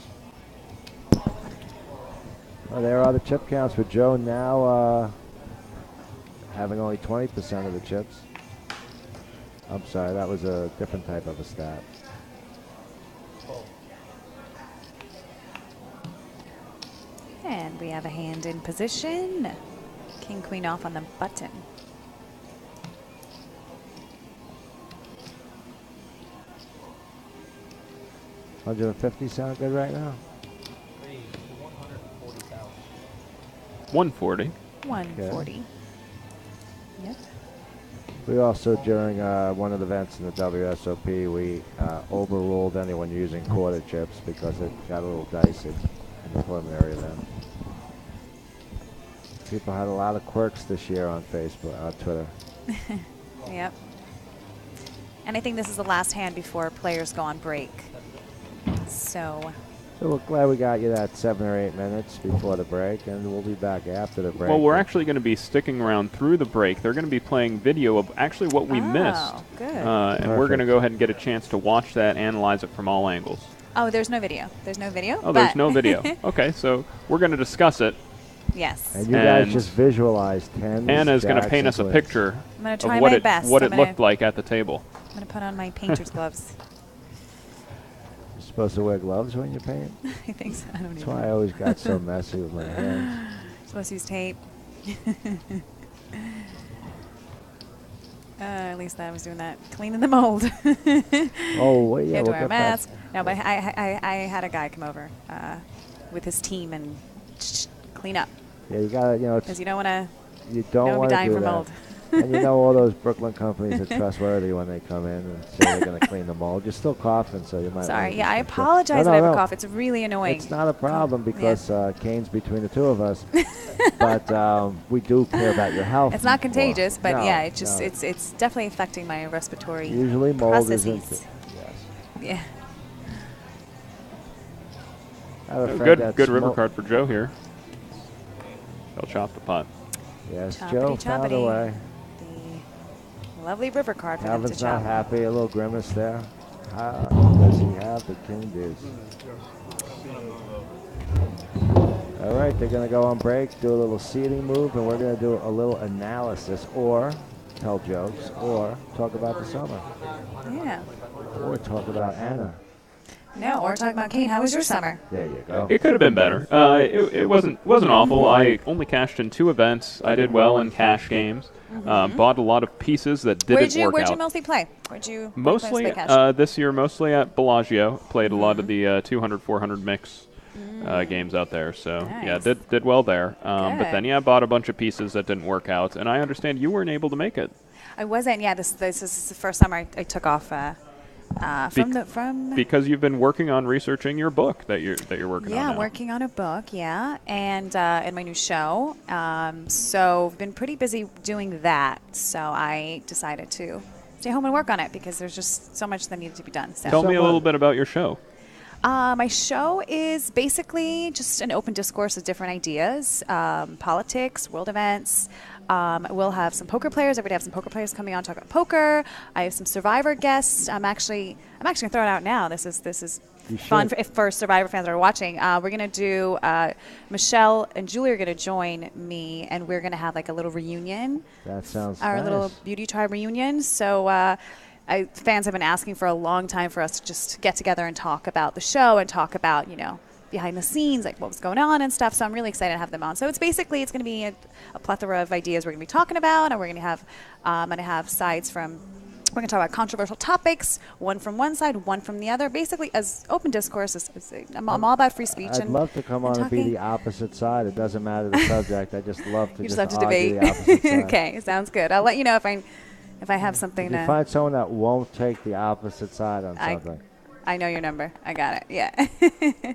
Well, there are the chip counts with Joe now having only 20% of the chips. I'm sorry, that was a different type of a stat. And we have a hand in position. King, queen off on the button. $150 sound good right now? 140. 140. Yep. We also, during one of the events in the WSOP, we overruled anyone using quarter chips because it got a little dicey in the preliminary event. People had a lot of quirks this year on Facebook, on Twitter. Yep. And I think this is the last hand before players go on break. So we're glad we got you that 7 or 8 minutes before the break, and we'll be back after the break. Well, we're actually going to be sticking around through the break. They're going to be playing video of actually what we missed. Good. And we're going to go ahead and get a chance to watch that, analyze it from all angles. Oh, there's no video. There's no video? Oh, there's no video. Okay, so we're going to discuss it. Yes. And you guys just visualize 10s. Anna's going to paint us a picture I'm going to try of my best. what it looked like at the table. I'm going to put on my painter's gloves. You're supposed to wear gloves when you paint? I think so. I don't That's even why I always got so messy with my hands. supposed to use tape. At least I was doing that, cleaning the mold. Oh, well, yeah, You have to we'll wear a get back. mask. No, but I had a guy come over with his team and clean up Yeah, you got to, you know, because you don't want to. you don't want to dying do from that. mold. And you know all those Brooklyn companies are trustworthy when they come in and say they're going to clean the mold. You're still coughing, so you might. Sorry. wanna Yeah, I just make sure. apologize No, that I have no. a cough. It's really annoying. It's not a problem because Kane's between the two of us. But we do care about your health. It's not more. contagious, but No, yeah, it just no. it's definitely affecting my respiratory Usually mold processes. isn't. Yes. Yeah. I have a friend Good that's river card for Joe here. He'll chop the pot. Yes, Choppity Joe found a choppity. way. The lovely river card for them to Calvin's not chop. happy. A little grimace there. How does he have the king deuce? All right, they're going to go on break, do a little seating move, and we're going to do a little analysis or tell jokes or talk about the summer Yeah. or talk about Anna. No, or talking about Kane. How was your summer? There you go. It could have been better. It wasn't awful. I only cashed in 2 events. I did well in cash games. Bought a lot of pieces that didn't Where'd work you out. mostly play? Where'd you Mostly play cash? this year, mostly at Bellagio. Played a lot of the 200, 400 mix games out there. So yeah, Nice. did well there. But Good. then I bought a bunch of pieces that didn't work out, and I understand you weren't able to make it. I wasn't. Yeah, this is the first summer I took off Because you've been working on researching your book that you're working on. Yeah, working on a book, and my new show. So I've been pretty busy doing that. So I decided to stay home and work on it because there's just so much that needed to be done. So tell me a little bit about your show. My show is basically just an open discourse of different ideas, politics, world events. We'll have some poker players. Every day I have some poker players coming on to talk about poker. I have some Survivor guests. I'm actually gonna throw it out now. This is fun for Survivor fans that are watching. We're gonna do Michelle and Julie are gonna join me, and we're gonna have like a little reunion. That sounds our nice. little beauty tribe reunion. So. Fans have been asking for a long time for us to just get together and talk about the show and talk about, behind the scenes, like what was going on and stuff. So I'm really excited to have them on. So it's going to be a plethora of ideas we're going to be talking about, and we're going to have sides from. We're going to talk about controversial topics, one from one side, one from the other. Basically, as open discourse, I'm all about free speech. I'd love to come on and be the opposite side. It doesn't matter the subject. I just love to you just have to argue debate. The opposite side. Okay, sounds good. I'll let you know if I have something if to... you find someone that won't take the opposite side on something. I know your number. I got it. Yeah.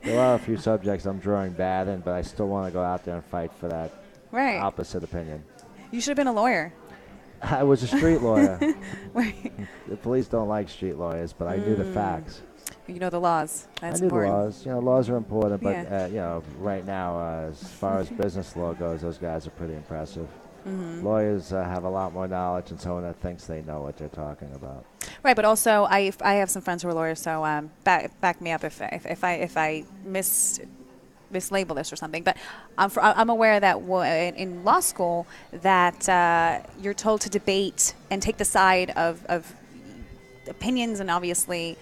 There are a few subjects I'm drawing bad in, but I still want to go out there and fight for that opposite opinion. You should have been a lawyer. I was a street lawyer. Right. The police don't like street lawyers, but I knew the facts. You know the laws. That's I knew important. the laws. Laws are important, but Yeah. right now, as far as business law goes, those guys are pretty impressive. Mm-hmm. Lawyers have a lot more knowledge than someone that thinks they know what they're talking about. Right, but also I have some friends who are lawyers, so back me up if I mislabel this or something. But I'm aware that in law school that you're told to debate and take the side of opinions and obviously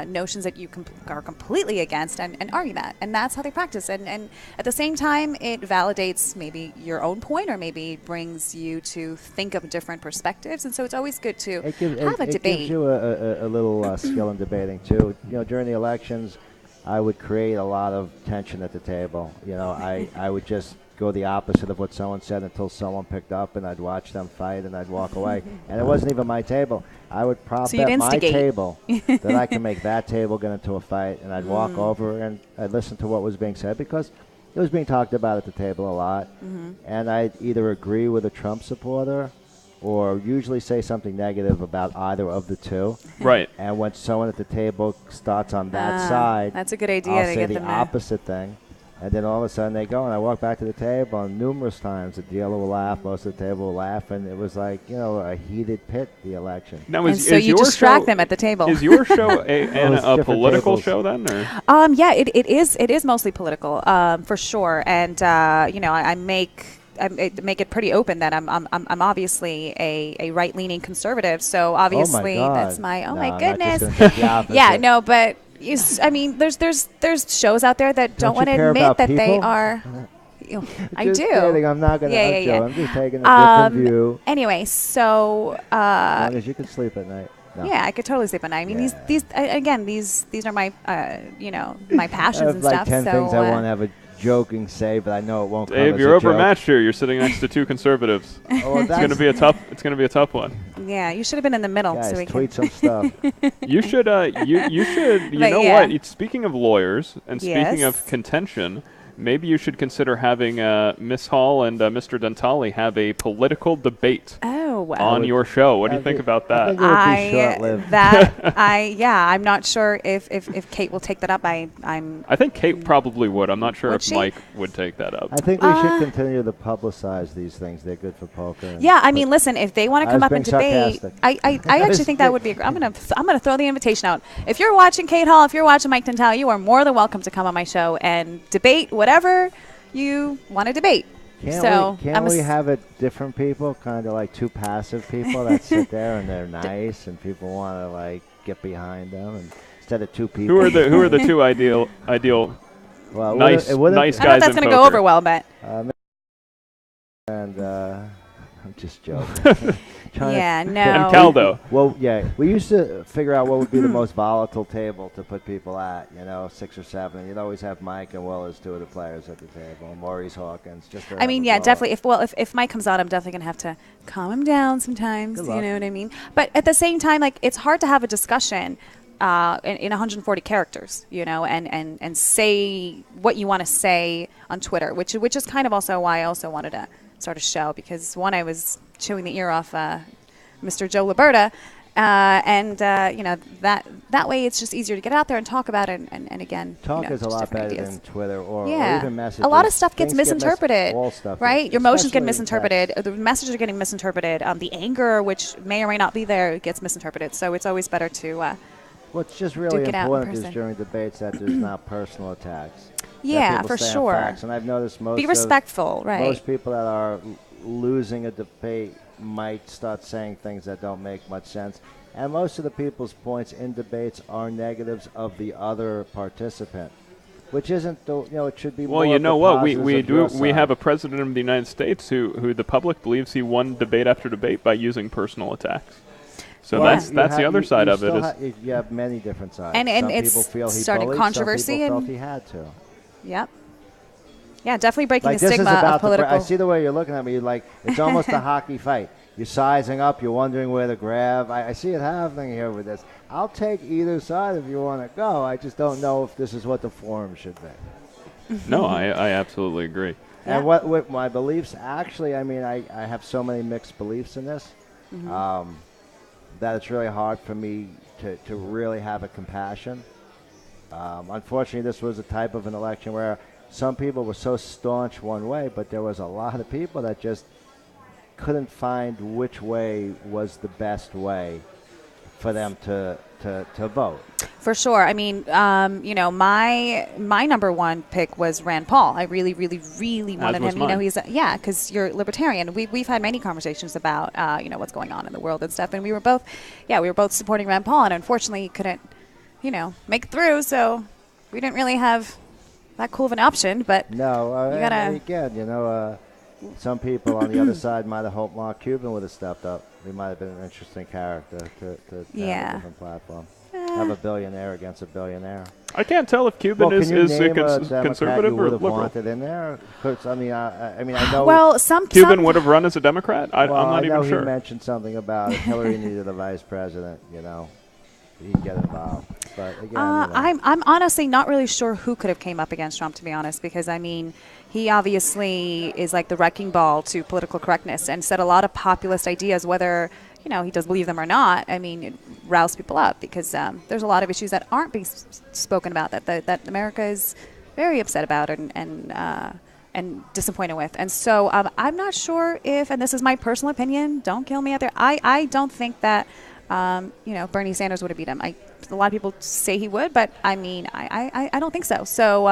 notions that you are completely against and argue that. And that's how they practice. And at the same time, it validates maybe your own point or maybe brings you to think of different perspectives. And so it's always good to have a debate. It gives you a little skill in debating, too. During the elections, I would create a lot of tension at the table. I would just go the opposite of what someone said until someone picked up, and I'd watch them fight, and I'd walk away. And it wasn't even my table. I would prop bet my table that I can make that table get into a fight, and I'd walk over and I'd listen to what was being said because it was being talked about at the table a lot. And I'd either agree with a Trump supporter or usually say something negative about either of the two. Right. And when someone at the table starts on that side, that's a good idea I'll to say get the them opposite thing. And then all of a sudden they go, and I walk back to the table, and numerous times the dealer will laugh, most of the table will laugh, and it was like, a heated pit, the election. Now, and so you distract them at the table. Is your show a political show then? Or? Yeah, it is mostly political, for sure. And, I make it pretty open that I'm obviously a right-leaning conservative. So obviously that's my goodness. Yeah, no, but there's shows out there that don't want to admit that they are. I do. Kidding. I'm not going to yeah. I'm just taking a different view. Anyway, so as long as you can sleep at night. No. Yeah, I could totally sleep at night. I mean, these are my my passions and like stuff. 10 so things I want to have a joking say, but I know it won't. Dave, you're overmatched here. You're sitting next to two conservatives. It's going to be a tough one. Yeah, you should have been in the middle. Guys, so we tweet some stuff. You should. You should. You know what? Speaking of lawyers and speaking of contention, maybe you should consider having Miss Hall and Mr. Dentali have a political debate on your show. What do you think about that? I think it would be short-lived. I'm not sure if Kate will take that up. I think Kate probably would. I'm not sure if Mike would take that up. I think we should continue to publicize these things. They're good for poker. Yeah, I mean, listen, if they want to come up and debate, I actually think that would be. I'm gonna throw the invitation out. If you're watching Kate Hall, if you're watching Mike Dentali, you are more than welcome to come on my show and debate whatever you want to debate. Can't we have it different people, kind of like two passive people that sit there and they're nice and people want to like get behind them, and instead of two people. Who are the two ideal well, nice guys? I don't know if that's going to go over well, but. I'm just joking. Yeah, no. And Caldo. Well, yeah, we used to figure out what would be the most volatile table to put people at, 6 or 7. You'd always have Mike and Will as two of the players at the table, and Maurice Hawkins. Definitely. If Mike comes on, I'm definitely going to have to calm him down sometimes, you know what I mean? But at the same time, like, it's hard to have a discussion in 140 characters, and say what you want to say on Twitter, which is kind of also why I also wanted to start a show, because one, I was chewing the ear off Mr. Joe Liberta, and that way it's just easier to get out there and talk about it, and again, talk is a lot better ideas. than Twitter or Yeah, even messages. a lot of stuff gets Things misinterpreted, all stuff right? Your emotions get especially misinterpreted. text. The messages are getting misinterpreted. The anger, which may or may not be there, gets misinterpreted. So it's always better to What's just really duke it out in important is person. during debates that there's not personal attacks. Yeah, that people for stay on sure. facts. And I've noticed be respectful, right? most people that are losing a debate might start saying things that don't make much sense. And most of the people's points in debates are negatives of the other participant, which isn't the, it should be more. Well, you of know the what? positives We of your do. We side. have a president of the United States who the public believes he won debate after debate by using personal attacks. So Well, that's the other side of it. You have many different sides. And some it's people feel he starting bullied, controversy some people and- felt he had to. Yep. Yeah, definitely breaking Like the this is stigma about of political. I see the way you're looking at me. Like it's almost a hockey fight. You're sizing up. You're wondering where to grab. I see it happening here with this. I'll take either side if you want to go. I just don't know if this is what the forum should be. No, I absolutely agree. Yeah. And what with my beliefs, actually, I mean, I have so many mixed beliefs in this that it's really hard for me to really have a compassion. Unfortunately, this was a type of an election where some people were so staunch one way, but there was a lot of people that just couldn't find which way was the best way for them to vote. For sure. I mean, my number one pick was Rand Paul. I really, really, really wanted was him. mine. Because you're libertarian. We've had many conversations about what's going on in the world and stuff, and we were both supporting Rand Paul, and unfortunately he couldn't make it through. So we didn't really have that cool of an option. But No, you gotta- and again, some people on the other side might have hoped Mark Cuban would have stepped up. He might have been an interesting character to have Yeah. a different platform. Have a billionaire against a billionaire. I can't tell if Cuban Well, is can you name a conservative Democrat you or would have liberal. wanted in there? 'Cause, I mean, I know. well, Cuban would have run as a Democrat? I'm well, not I know even he sure. mentioned something about if Hillary needed a vice president. He'd get involved. But again, I'm honestly not really sure who could have came up against Trump, to be honest, because I mean, he obviously is like the wrecking ball to political correctness and said a lot of populist ideas, whether he does believe them or not. I mean, it roused people up because there's a lot of issues that aren't being spoken about that America is very upset about and disappointed with. And so I'm not sure if, and this is my personal opinion, don't kill me out there. I don't think that Bernie Sanders would have beat him. A lot of people say he would, but I mean, I don't think so. So,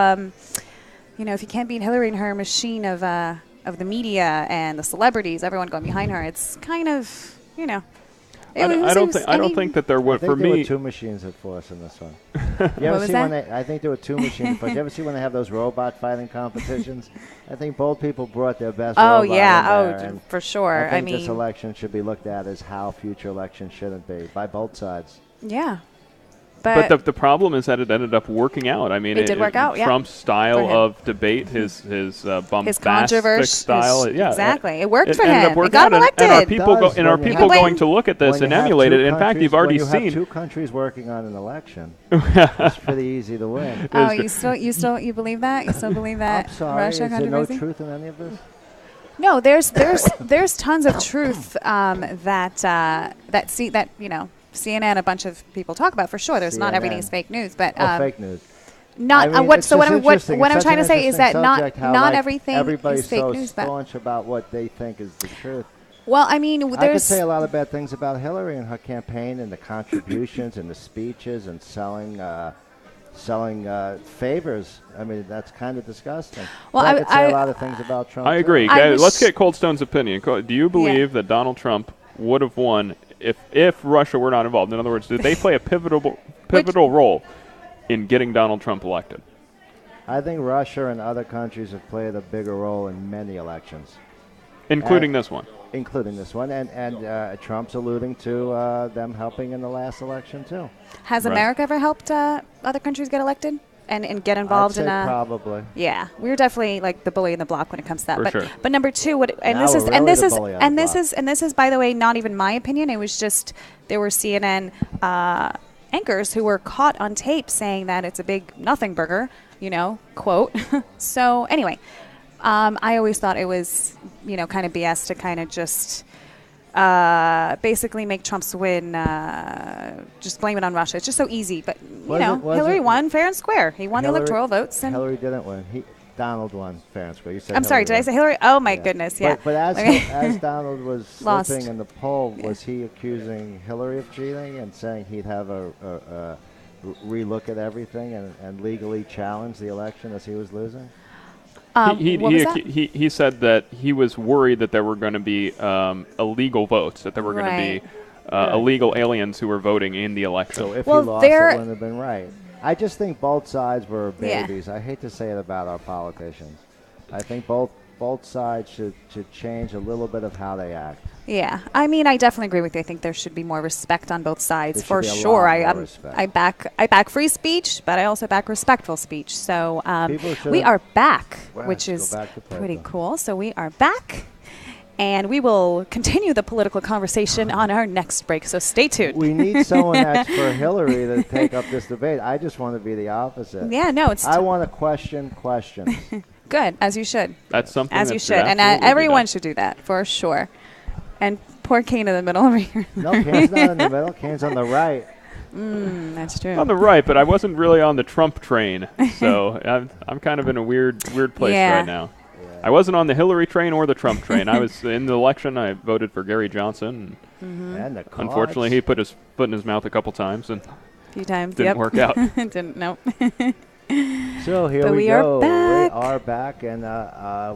if you can't beat Hillary and her machine of the media and the celebrities, everyone going behind her, it's kind of, I don't think that there I would. think For there were me, two machines at force in this one. You What ever was see that? I think there were two machines at force. You ever see when they have those robot fighting competitions? I think both people brought their best Oh robot yeah, in there, and for sure. I think this election should be looked at as how future elections shouldn't be by both sides. yeah, but the problem is that it ended up working out. I mean, It did work out, yeah. Trump's For style him. of debate, his bombastic his controversy style, exactly. It worked for ended him. up working It got out, elected. and are people Does, and are when you people have- going to look at this When and you have emulate two it? In fact, you've already when you have seen. two countries working on an election. It's pretty easy to win. Oh, you believe that? You still believe that I'm sorry. Russia Is there no controversy? truth in any of this? No, there's tons of truth CNN, a bunch of people talk about for sure. There's not everything CNN. is fake news, but Fake news. not I mean, what. it's So just what interesting. I'm It's trying to such an say is interesting that subject, how, not like, everything everybody's is fake so news. But staunch about what they think is the truth. well, I mean, I could there's say a lot of bad things about Hillary and her campaign and the contributions and the speeches and selling favors. I mean, that's kind of disgusting. Well, But I could say I- a lot of things about Trump. I too. agree. I Let's wish- get Cold Stone's opinion. Do you believe that Donald Trump would have won if Russia were not involved? In other words, did they play a pivotal role in getting Donald Trump elected? I think Russia and other countries have played a bigger role in many elections, Including this one. including this one. And Trump's alluding to them helping in the last election, too. has Right. America ever helped other countries get elected and get involved I'd in say a? probably. Yeah, we're definitely like the bully in the block when it comes to that. For but sure. but number two, Now we're really the bully on the block. this is by the way not even my opinion. It was just there were CNN anchors who were caught on tape saying that it's a big nothing burger, quote. So anyway, I always thought it was, kind of BS to kind of just basically make Trump's win, just blame it on Russia. It's just so easy. But, Hillary won fair and square. He won the electoral votes. And Hillary didn't win. Donald won fair and square. You said I'm sorry, did I say Hillary? Oh, my goodness, yeah. But as Donald was slipping in the poll, was he accusing Hillary of cheating and saying he'd have a relook at everything and legally challenge the election as he was losing? He said that he was worried that there were going to be illegal votes, that there were going to be illegal aliens who were voting in the election. So if he lost, it wouldn't have been right. I just think both sides were babies. I hate to say it about our politicians. I think both sides should change a little bit of how they act. Yeah, I mean, I definitely agree with you. I think there should be more respect on both sides, for sure. I back free speech, but I also back respectful speech. So we are back, which is pretty cool. So we are back. And we will continue the political conversation on our next break, so stay tuned. We need someone that's for Hillary to take up this debate. I just want to be the opposite. Yeah, no, I want to question questions. Good, as you should. That's something as you should, and everyone should do that, for sure. And poor Kane in the middle over here. No, Kane's not in the middle. Kane's on the right. That's true. On the right, but I wasn't really on the Trump train, so I'm kind of in a weird place right now. I wasn't on the Hillary train or the Trump train. I was in the election. I voted for Gary Johnson. And unfortunately, he put his foot in his mouth a couple times and a few times didn't work out. Didn't. Nope. So here we go. Back. We are back, and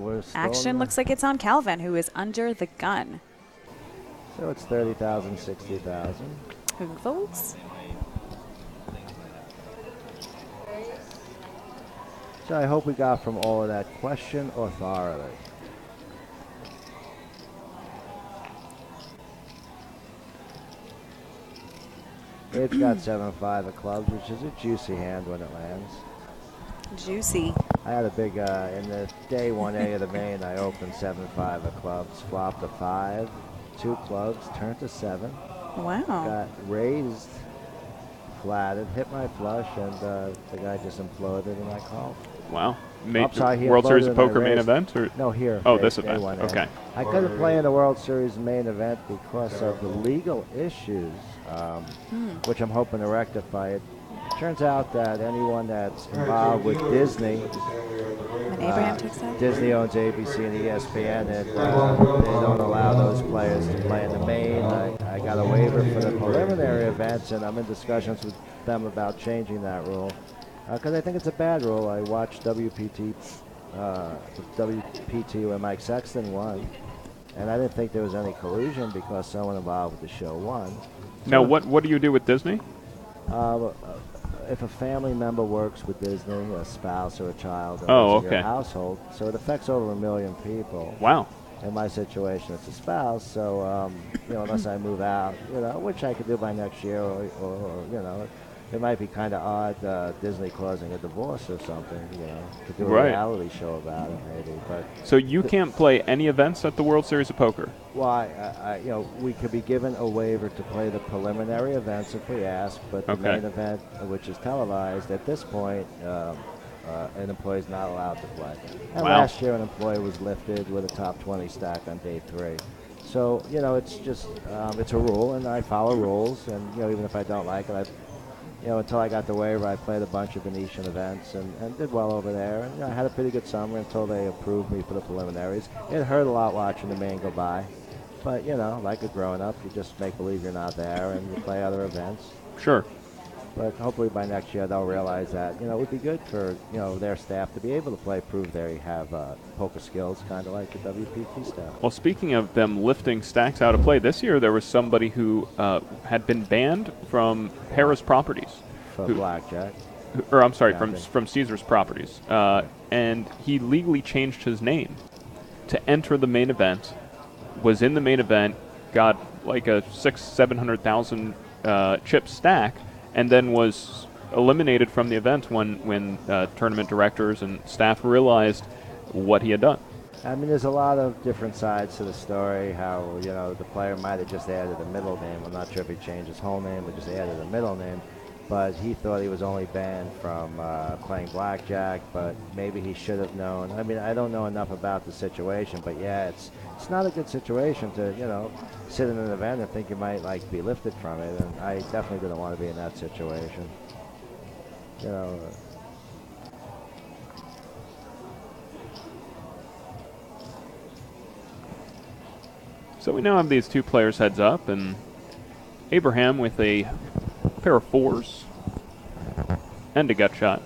we're still action looks like it's on Calvin, who is under the gun. So it's 30,000, 60,000. Who votes? So I hope we got from all of that question authority. It's got 7-5 of clubs, which is a juicy hand when it lands. Juicy. I had a big, in the day 1A of the main, I opened 7-5 of clubs, flopped a 5, 2 clubs, turned to 7. Wow. Got raised, flatted, hit my flush, and the guy just imploded and I called. Wow. World Series of Poker main event? Or? No, here. Oh, this event. Okay. I couldn't play in the World Series main event because of the legal issues, which I'm hoping to rectify. It turns out that anyone that's involved with Disney, when Abraham takes that? Disney owns ABC and ESPN, and they don't allow those players to play in the main. I got a waiver for the preliminary events, and I'm in discussions with them about changing that rule. Because I think it's a bad rule. I watched WPT when Mike Sexton won, and I didn't think there was any collusion because someone involved with the show won. Now, what do you do with Disney? If a family member works with Disney, a spouse or a child in your household, so it affects over 1 million people. Wow. In my situation, it's a spouse, so unless I move out, which I could do by next year, or it might be kind of odd, Disney causing a divorce or something, to do a reality show about it, maybe. But so you can't play any events at the World Series of Poker? Well, we could be given a waiver to play the preliminary events if we ask, but the main event, which is televised, at this point, an employee's not allowed to play. And last year, an employee was lifted with a top 20 stack on day 3. So, it's just, it's a rule, and I follow rules, and, even if I don't like it, until I got the waiver, I played a bunch of Venetian events and did well over there. And I had a pretty good summer until they approved me for the preliminaries. It hurt a lot watching the main go by. But, like it growing up, you just make believe you're not there and you play other events. Sure. But hopefully by next year they'll realize that, it would be good for, their staff to be able to prove they have poker skills, kind of like the WPT staff. Well, speaking of them lifting stacks out of play, this year there was somebody who had been banned from Harris Properties. For blackjack. From Caesars Properties. And he legally changed his name to enter the main event, was in the main event, got like a $700,000 chip stack, and then was eliminated from the event when tournament directors and staff realized what he had done. I mean, there's a lot of different sides to the story, how, the player might have just added a middle name. I'm not sure if he changed his whole name, but just added a middle name. but he thought he was only banned from playing blackjack, but maybe he should have known. I mean, I don't know enough about the situation, but yeah, it's not a good situation to, you know, sit in an event and think you might like be lifted from it, and I definitely didn't want to be in that situation. You know. So we now have these two players heads up, and Abraham with a pair of 4s and a gut shot.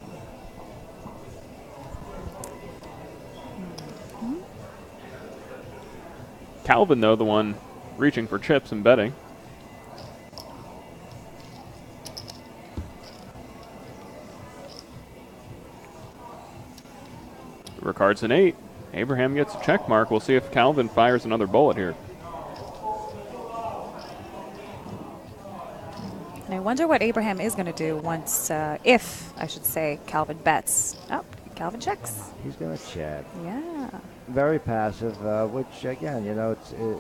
Calvin, though, the one reaching for chips and betting. Ricard's an 8. Abraham gets a check mark. We'll see if Calvin fires another bullet here. I wonder what Abraham is going to do once, if, I should say, Calvin bets. Oh, Calvin checks. He's going to check. Yeah. Very passive, which, again, you know,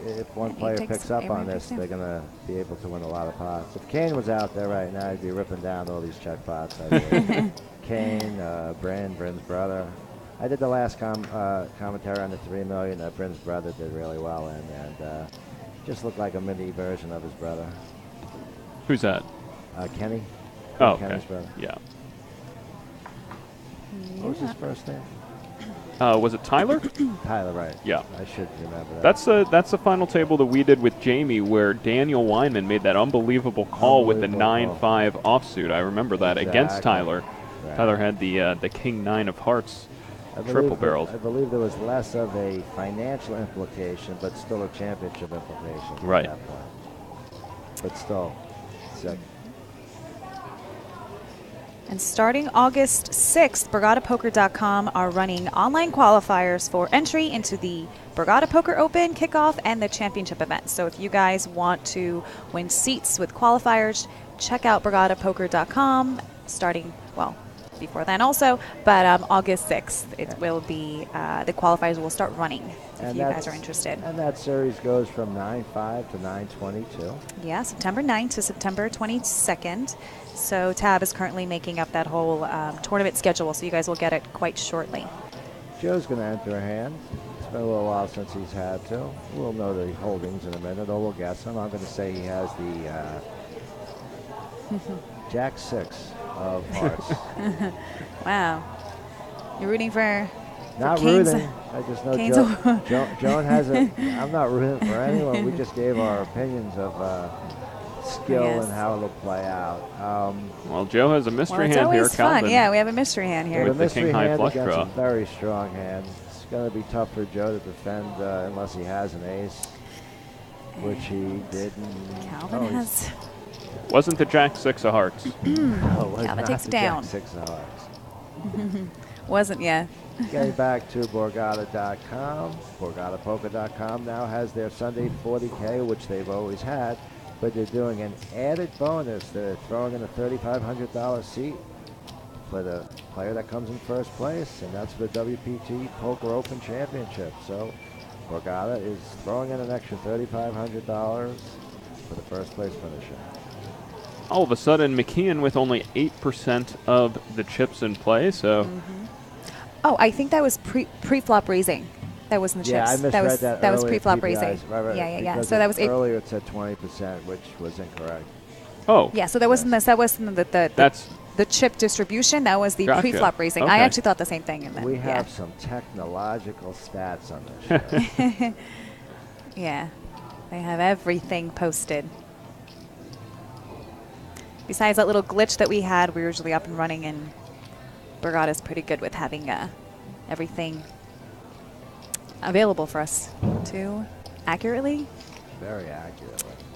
if one player picks up on this, they're going to be able to win a lot of pots. If Kane was out there right now, he'd be ripping down all these check pots. Kane, Bryn's brother. I did the last commentary on the $3 million that Bryn's brother did really well in, and just looked like a mini version of his brother. Who's that? Kenny. Oh, Kenny's okay. brother. Yeah. What was his first name? Was it Tyler? Tyler, right. Yeah. I should remember that. That's the final table that we did with Jamie, where Daniel Weinman made that unbelievable call with the 9-5 offsuit. I remember that against Tyler. Right. Tyler had the King 9 of hearts triple barreled. I believe there was less of a financial implication, but still a championship implication right. at that point. But still, sick. And starting August 6th, BorgataPoker.com are running online qualifiers for entry into the Borgata Poker Open kickoff and the championship event. So if you guys want to win seats with qualifiers, check out BorgataPoker.com starting, well, before then also, but August 6th, it will be, the qualifiers will start running if you guys are interested. And that series goes from 9/5 to 9/22. Yeah, September 9th to September 22nd. So Tab is currently making up that whole tournament schedule, so you guys will get it quite shortly. Joe's going to enter a hand. It's been a little while since he's had to. We'll know the holdings in a minute, or we'll guess them. I'm going to say he has the Jack 6 of hearts. Wow. You're rooting for not Kane's, rooting. I just know Joan has a. I'm not rooting for anyone. We just gave our opinions of skill and how it'll play out. Well, Joe has a mystery hand here. It's always fun. Yeah, we have a mystery hand here. With the mystery King High hand flush against draw. a very strong hand. It's going to be tough for Joe to defend unless he has an ace, which he didn't. Calvin has. Wasn't the Jack 6 of hearts? Calvin takes it down. Jack 6 of hearts. Wasn't, yeah. Getting back to Borgata.com. BorgataPoker.com now has their Sunday 40K, which they've always had, but they're doing an added bonus. They're throwing in a $3,500 seat for the player that comes in first place, and that's for the WPT Poker Open Championship. So Borgata is throwing in an extra $3,500 for the first place finisher. All of a sudden, McKeon with only 8% of the chips in play, so... Oh, I think that was pre-flop raising. That wasn't the chips. Yeah, I misread that. That was earlier, pre-flop raising. Right, Yeah. So that was earlier. It said 20%, which was incorrect. Oh. Yeah. So that wasn't the chip distribution. That was the Gotcha. pre-flop raising. Okay. I actually thought the same thing. And then, We have some technological stats on this show. Yeah, they have everything posted. Besides that little glitch that we had, we're usually up and running, and Borgata's pretty good with having everything available for us to accurately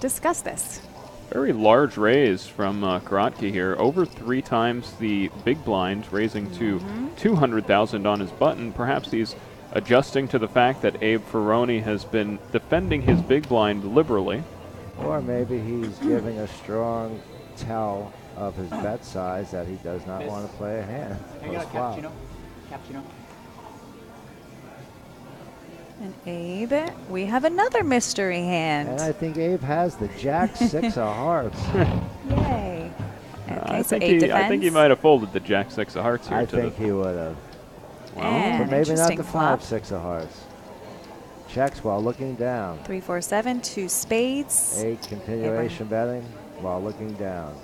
discuss this. Very large raise from Karatke here. Over 3 times the big blind, raising to $200,000 on his button. Perhaps he's adjusting to the fact that Abe Ferroni has been defending his big blind liberally. Or maybe he's giving a strong tell of his bet size that he does not want to play a hand. Cappuccino. And Abe, we have another mystery hand. And I think Abe has the Jack 6 of hearts. Yay. Okay, So think Abe he defends. might have folded the Jack 6 of hearts here. I think he would have. And But maybe not interesting the flop. 5-6 of hearts. Checks while looking down. 3, 4, 7, 2 spades. 8 continuation betting while looking down.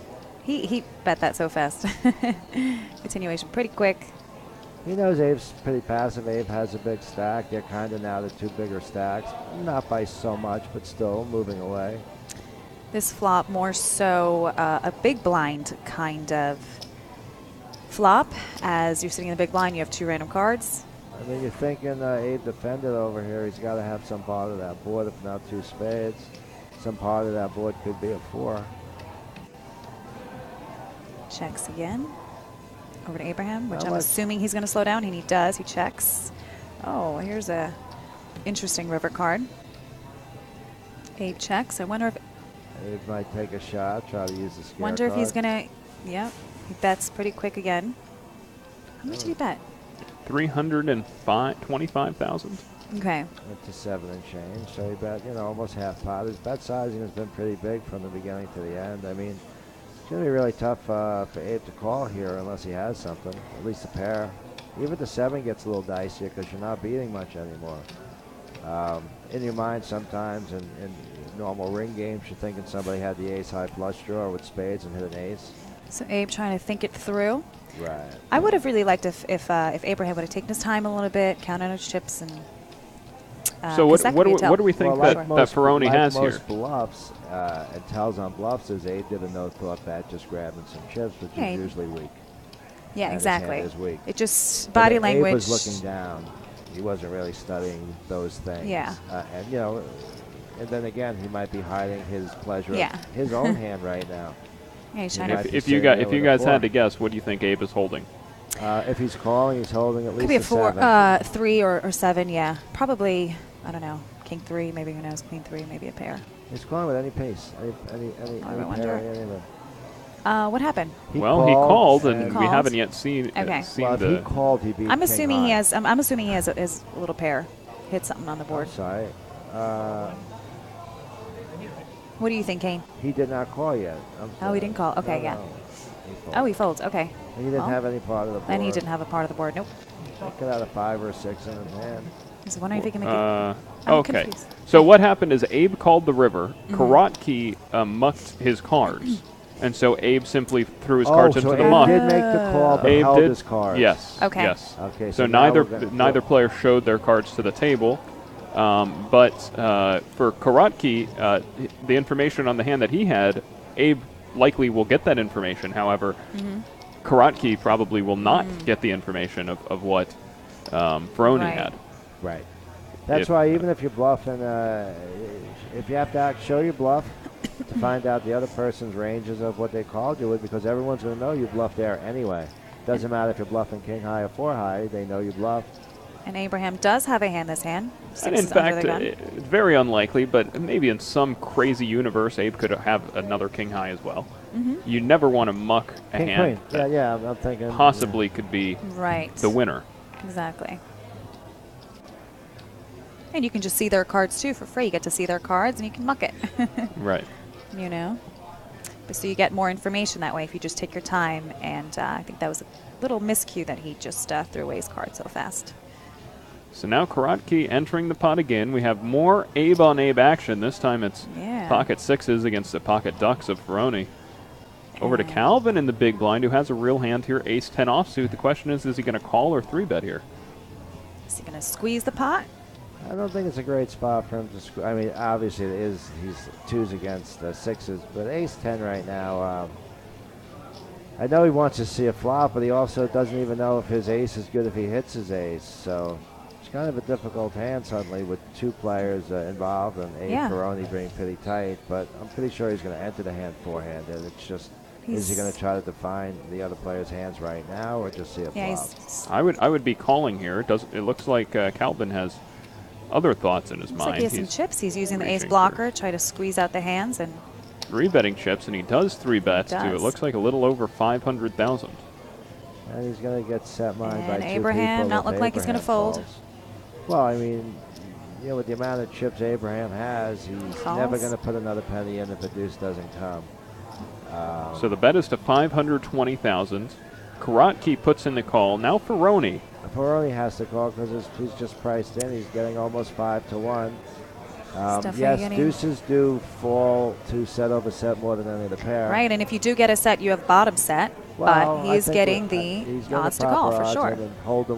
He bet that so fast. Continuation pretty quick. He knows Abe's pretty passive. Abe has a big stack. They're kind of now the two bigger stacks. Not by so much, but still moving away. This flop more so a big blind kind of flop. As you're sitting in the big blind, you have 2 random cards. I mean, you're thinking Abe defended over here. He's got to have some part of that board, if not 2 spades. Some part of that board could be a 4. Checks again. Over to Abraham, which How I'm much? assuming he's going to slow down, and he does. He checks. Oh, here's a interesting river card. Abe checks. I wonder if Abe might take a shot, try to use the scare wonder if he's card. going to. Yep, he bets pretty quick again. How much did he bet? 325,000. Okay. Went to 7 and change, so he bet, almost half pot. His bet sizing has been pretty big from the beginning to the end. I mean, it's going to be really tough for Abe to call here unless he has something, at least a pair. Even the 7 gets a little dicier because you're not beating much anymore. In your mind sometimes, in normal ring games, you're thinking somebody had the ace-high flush draw with spades and hit an ace. So Abe trying to think it through. Right. I would have really liked if Abraham would have taken his time a little bit, counted his chips, and. So 'cause that could be a what do we think Well, that, like that most, Ferroni like has most here? bluffs, and tells on bluffs is Abe did a no-thought bet, just grabbing some chips, which Hey. is usually weak. Yeah, And his hand exactly. is weak. It just But body Abe language. was looking down. He wasn't really studying those things. Yeah. And and then again, he might be hiding his pleasure Yeah. of his own hand right now. Yeah, he's He trying might to. be If you sitting there if you with a guys had 4. to guess, what do you think Abe is holding? If he's calling, he's holding at Could least be a a 4, 7. 3 or 7. Yeah, probably. I don't know. King 3, maybe who knows? Queen 3, maybe a pair. He's calling with any pace, any I pair, wonder. anything. What happened? He He called, and He we called. haven't yet seen Okay. seen Well, if the. he called, he beat I'm King assuming he high. has. I'm assuming he has a little pair. Hit something on the board. I'm sorry. What do you think, Kane? He did not call yet. I'm Oh, he sorry. didn't call. Okay, No, yeah. no. He Oh, folded. he folds. Okay. He didn't well, have any part of the board. And he didn't have a part of the board. Nope. He could have a 5 or a 6 in his hand. I was wondering if he can make it. I'm Okay. confused. So what happened is Abe called the river. Mm-hmm. Karatki mucked his cards, and so Abe simply threw his cards into so the Abe muck. did make the call, but Abe held did. his cards. Yes. Okay. Yes. Okay. So now neither we're gonna neither flip. player showed their cards to the table, but for Karatki, the information on the hand that he had, Abe likely will get that information. However, Karatki probably will not get the information of what Ferroni Right. had. Right. That's If- why even if you're bluffing, if you have to show your bluff to find out the other person's ranges of what they called you with, because everyone's going to know you bluffed there anyway. Doesn't matter if you're bluffing king high or 4 high, they know you bluffed. And Abraham does have a hand this hand. And in Six is under fact, the gun. it's very unlikely, but maybe in some crazy universe, Abe could have another king high as well. You never want to muck a King hand queen. that Yeah, I'm thinking. possibly could be Right. the winner. Exactly. And you can just see their cards too for free. You get to see their cards and you can muck it. Right. You know? But so you get more information that way if you just take your time. And I think that was a little miscue that he just threw away his card so fast. So now Karatki entering the pot again. We have more Abe on Abe action. This time it's Yeah. pocket 6s against the pocket ducks of Ferroni. Over to And- Calvin in the big blind, who has a real hand here, ace 10 offsuit. The question is he going to call or 3-bet here? Is he going to squeeze the pot? I don't think it's a great spot for him to. I mean, obviously it is. He's 2s against 6s, but ace 10 right now. I know he wants to see a flop, but he also doesn't even know if his ace is good if he hits his ace. So it's kind of a difficult hand suddenly with 2 players involved and Abe Yeah. Ferroni being pretty tight. But I'm pretty sure he's going to enter the hand forehanded. It's just. Is he going to try to define the other player's hands right now, or just see a Yeah, flop? he's I would be calling here. It looks like Calvin has other thoughts in his looks mind. like he has some He's chips. He's using the ace reaching blocker, try to squeeze out the hands, and 3-betting chips, and he does 3-bets too. It does. looks like a little over 500,000. And he's going to get set mine by And 2 Abraham people not if look like he's gonna Abraham fold. calls. Well, I mean, with the amount of chips Abraham has, he's Calls. never going to put another penny in if the deuce doesn't come. So the bet is to 520,000. Karotki puts in the call. Now Ferroni. Peroni has to call because he's just priced in. He's getting almost 5 to 1. Definitely Yes, getting- deuces do fall to set over set more than any of the pair. Right, and if you do get a set, you have bottom set. Well, but I he's think getting he's the getting odds to proper call for odds sure. and hold the